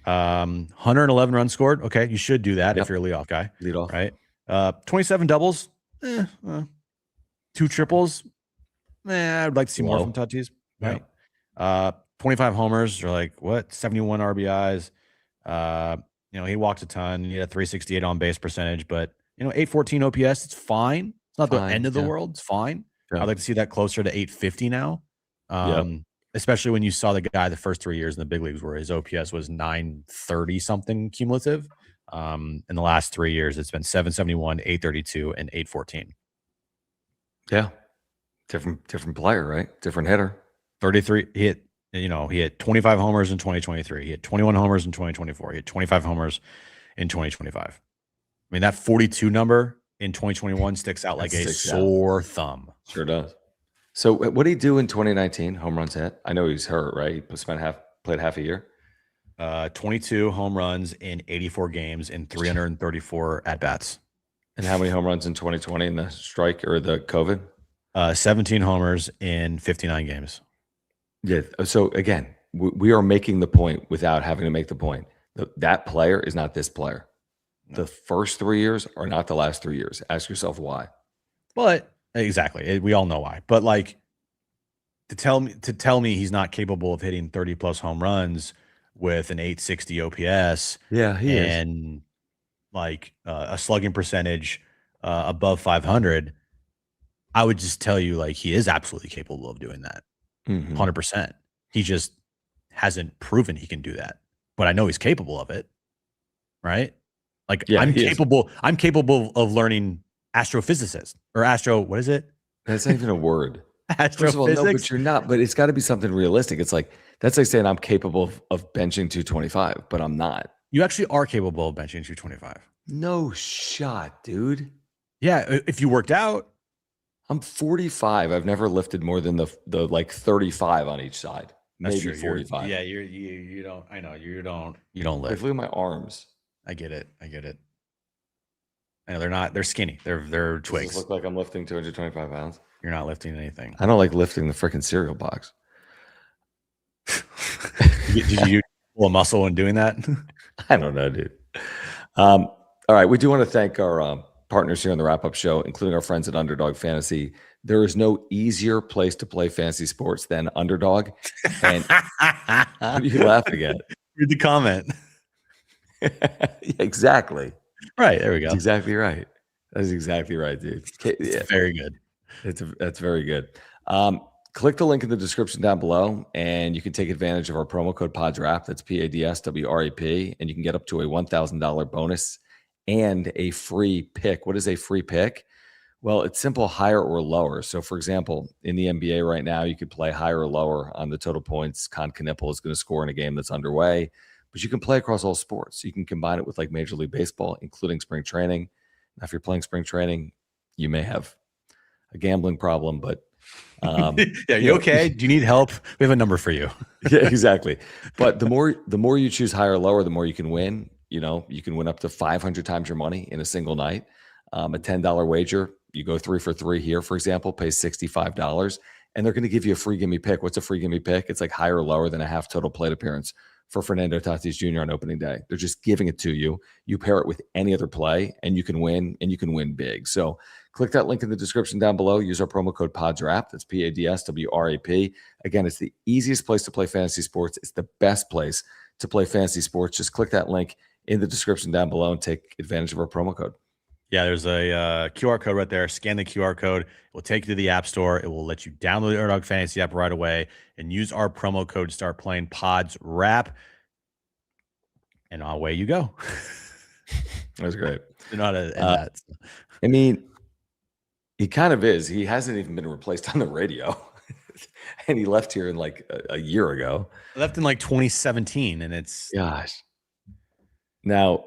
111 runs scored. Okay, you should do that if you're a leadoff guy. Leadoff, right? 27 doubles, 2 triples. I would like to see more from Tatis, right? 25 homers, or like what? 71 RBIs. He walked a ton. He had a 368 on base percentage, but 814 OPS. It's fine. It's not the end of the world. It's fine. I'd like to see that closer to 850 now. Especially when you saw the guy the first 3 years in the big leagues where his OPS was 930 something cumulative. In the last 3 years, it's been 771, 832, and 814. Yeah. Different player, right? Different hitter. 33. He hit 25 homers in 2023. He hit 21 homers in 2024. He hit 25 homers in 2025. I mean, that 42 number in 2021 sticks out like a sore thumb. Sure does. So what did he do in 2019? Home runs hit? I know he's hurt, right? He played half a year. 22 home runs in 84 games in 334 at-bats. And how many home runs in 2020 in the strike or the COVID? 17 homers in 59 games. Yeah. So again, we are making the point without having to make the point. That player is not this player. No. The first 3 years are not the last 3 years. Ask yourself why. But exactly, we all know why. But like to tell me he's not capable of hitting 30 plus home runs with an 860 OPS. Yeah, he is. And like a slugging percentage above 500. I would just tell you, like, he is absolutely capable of doing that. 100%. He just hasn't proven he can do that, but I know he's capable of it, right? Like, I'm capable of learning astrophysicist or what is it? That's not even a word. Astrophysics? First of all, no, but you're not. But it's got to be something realistic. It's like that's like saying I'm capable of benching 225, but I'm not. You actually are capable of benching 225. No shot, dude. Yeah, if you worked out. I'm 45. I've never lifted more than the like 35 on each side. That's maybe true. 45. You don't. I know you don't lift. Look at my arms. I get it. I know they're not. They're skinny. They're twigs. Does this look like I'm lifting 225 pounds? You're not lifting anything. I don't like lifting the freaking cereal box. Did you pull a muscle when doing that? I don't know, dude. All right. We do want to thank our partners here on the wrap-up show, including our friends at Underdog Fantasy. There is no easier place to play fantasy sports than Underdog. And what are you laughing at? Read the comment. Yeah, exactly. Right. There we go. That's exactly right. That's exactly right, dude. Yeah. Very good. That's very good. Click the link in the description down below, and you can take advantage of our promo code PODSWRAP. That's PADSWRAP, and you can get up to a $1,000 bonus and a free pick. What is a free pick? Well, it's simple, higher or lower. So, for example, in the NBA right now, you could play higher or lower on the total points Con Knipple is going to score in a game that's underway, but you can play across all sports. You can combine it with like Major League Baseball, including spring training. Now, if you're playing spring training, you may have a gambling problem, but yeah, you okay? Do you need help? We have a number for you. Yeah, exactly. But the more you choose higher or lower, the more you can win. You know, you can win up to 500 times your money in a single night. A $10 wager, you go 3 for 3 here, for example, pays $65, and they're going to give you a free gimme pick. What's a free gimme pick? It's like higher or lower than a half total plate appearance for Fernando Tatis Jr. on opening day. They're just giving it to you. You pair it with any other play, and you can win, and you can win big. So click that link in the description down below. Use our promo code PODSWRAP. That's PADSWRAP. Again, it's the easiest place to play fantasy sports. It's the best place to play fantasy sports. Just click that link in the description down below and take advantage of our promo code. Yeah, there's a QR code right there. Scan the QR code. It will take you to the App Store. It will let you download the Underdog Fantasy app right away and use our promo code to start playing PODSWRAP. And away you go. That was great. You know how to end that. I mean, he kind of is. He hasn't even been replaced on the radio. And he left here in like a year ago. Left in like 2017, and it's gosh. Now,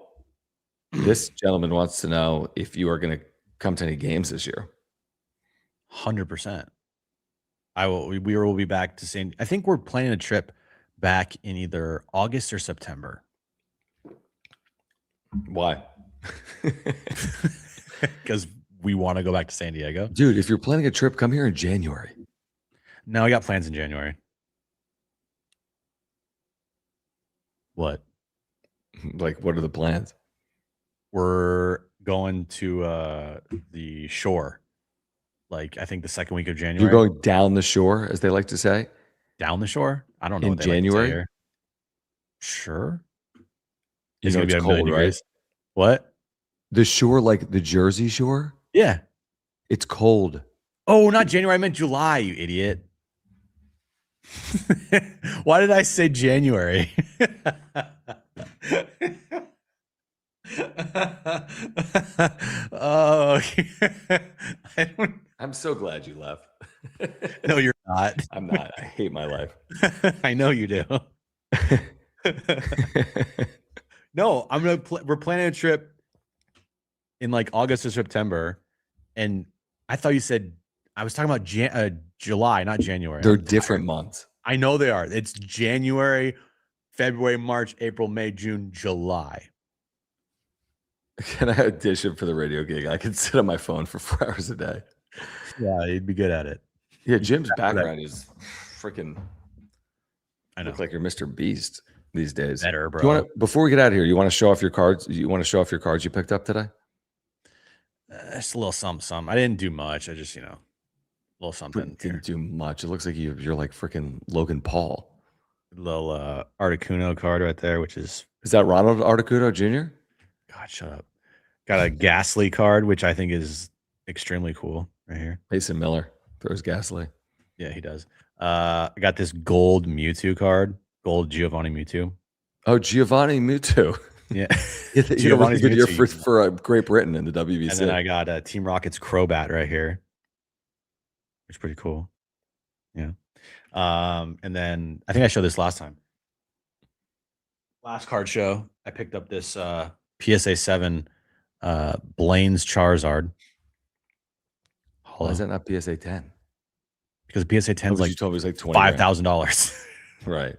this gentleman wants to know if you are going to come to any games this year. 100%. I will. We will be back to San. I think we're planning a trip back in either August or September. Why? Because we want to go back to San Diego. Dude, if you're planning a trip, come here in January. No, I got plans in January. What? Like, what are the plans? We're going to the shore. Like, I think the second week of January. You're going down the shore, as they like to say? Down the shore? I don't know. In January? Like sure. You know it's cold, right? What? The shore, like the Jersey Shore? Yeah. It's cold. Oh, not January. I meant July, you idiot. Why did I say January? Oh, I'm so glad you left. No, you're not. I'm not. I hate my life. I know you do. No, I'm gonna. We're planning a trip in like August or September, and I thought you said I was talking about July, not January. They're different months. I know they are. It's January, February, March, April, May, June, July. Can I audition for the radio gig? I can sit on my phone for 4 hours a day. Yeah, you'd be good at it. Yeah, Jim's background is freaking. I know. Look like you're Mr. Beast these days. Better, bro. Before we get out of here, you want to show off your cards? You want to show off your cards you picked up today? Just a little something. I didn't do much. I just, a little something. Didn't do much. It looks like you're like freaking Logan Paul. Little Articuno card right there, which is that Ronald Articuno Jr.? God, shut up. Got a Ghastly card, which I think is extremely cool right here. Mason Miller throws Ghastly. Yeah, he does. I got this gold Mewtwo card, gold Giovanni Mewtwo. Oh, Giovanni Mewtwo. Yeah. Giovanni's good year for Great Britain in the WBC. And then I got Team Rocket's Crobat right here, which is pretty cool. Yeah. And then I think I showed this last time. Last card show, I picked up this PSA 7 Blaine's Charizard. Why is that not PSA 10? Because PSA 10 is like, you told me it was like $5,000. Right.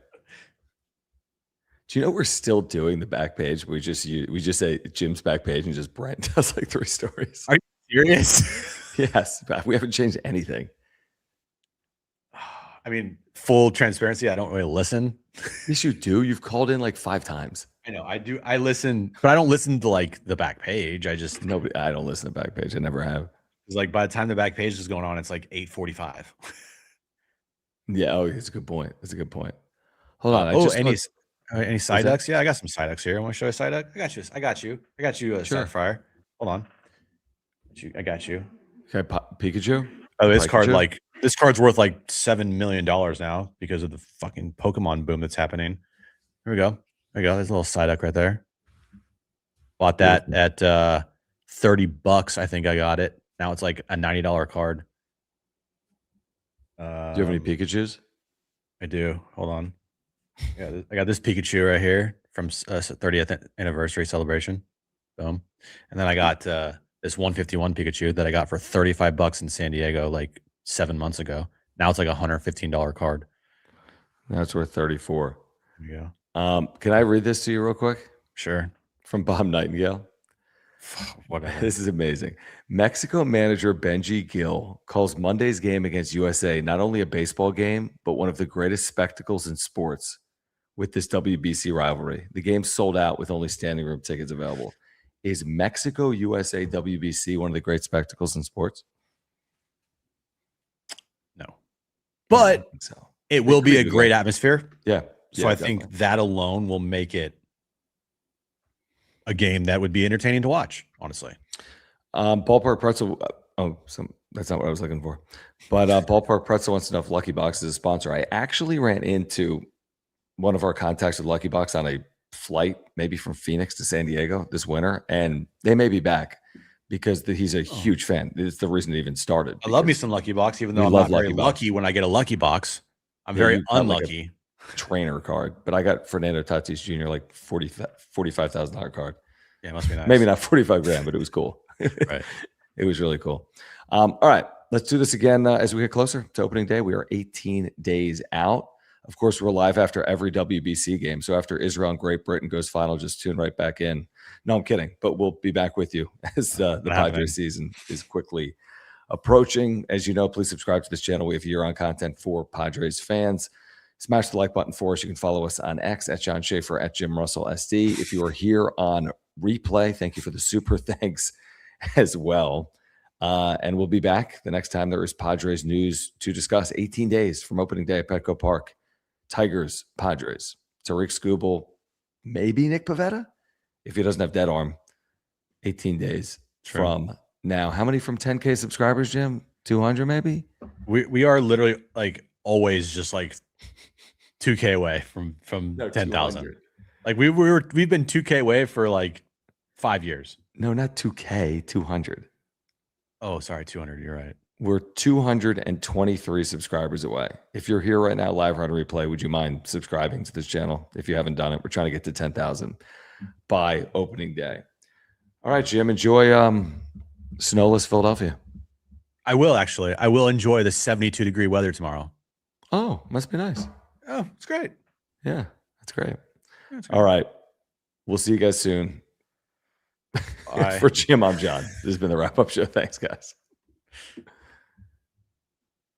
Do you know we're still doing the back page? We just say Jim's back page and just Brent does like 3 stories. Are you serious? Yes, we haven't changed anything. I mean, full transparency, I don't really listen. Yes, you do. You've called in like 5 times. I know I do. I listen, but I don't listen to like the back page. I don't listen to back page. I never have. It's like by the time the back page is going on, it's like 8:45. Yeah. Oh, it's a good point. That's a good point. Hold on. Any side decks? Yeah, I got some side decks here. I want to show you a side deck. I got you. Sure. Starfire. Hold on. I got you. Okay, Pikachu. Oh, this card's worth like $7 million now because of the fucking Pokemon boom that's happening. Here we go. There you go. There's a little side deck right there. Bought that at $30. I think I got it. Now it's like a $90 card. Do you have any Pikachus? I do. Hold on. I got this Pikachu right here from 30th anniversary celebration. Boom. And then I got this 151 Pikachu that I got for $35 in San Diego like 7 months ago. Now it's like a $115 card. Now it's worth 34. There you go. Can I read this to you real quick? Sure. From Bob Nightingale. Whatever. This is amazing. Mexico manager Benji Gil calls Monday's game against USA not only a baseball game, but one of the greatest spectacles in sports with this WBC rivalry. The game sold out with only standing room tickets available. Is Mexico USA WBC one of the great spectacles in sports? No. But it will be a great atmosphere. Yeah. So I think that alone will make it a game that would be entertaining to watch, honestly. Ballpark Pretzel. That's not what I was looking for. But Ballpark Pretzel wants to know if Lucky Box is a sponsor. I actually ran into one of our contacts with Lucky Box on a flight, maybe from Phoenix to San Diego this winter, and they may be back because he's a huge fan. It's the reason it even started. I love me some Lucky Box, even though I'm not very lucky when I get a Lucky Box. I'm very unlucky. Trainer card, but I got Fernando Tatis Jr. like $45,000 card. Yeah, it must be nice. Maybe not 45 grand, but it was cool. Right. It was really cool. All right, let's do this again as we get closer to opening day. We are 18 days out. Of course, we're live after every WBC game. So after Israel and Great Britain goes final, just tune right back in. No, I'm kidding, but we'll be back with you as the Padres season is quickly approaching. As you know, please subscribe to this channel. We have year-round content for Padres fans. Smash the like button for us. You can follow us on X at John Schaefer at Jim Russell SD. If you are here on replay, thank you for the super thanks as well. And we'll be back the next time there is Padres news to discuss. 18 days from opening day at Petco Park. Tigers, Padres. Tariq Skubal, maybe Nick Pivetta, if he doesn't have dead arm. 18 days from now. How many from 10K subscribers, Jim? 200 maybe? We are literally like always just like 2K away from 10,000. Like we've been 2K away for like 5 years. No, not 2K, 200. Oh, sorry, 200. You're right. We're 223 subscribers away. If you're here right now, live or on replay, would you mind subscribing to this channel? If you haven't done it, we're trying to get to 10,000 by opening day. All right, Jim, enjoy snowless Philadelphia. I will actually. I will enjoy the 72-degree weather tomorrow. Oh, must be nice. Oh, it's great. Yeah, that's great. All right. We'll see you guys soon. For Jim, I'm John. This has been the Wrap Up Show. Thanks, guys.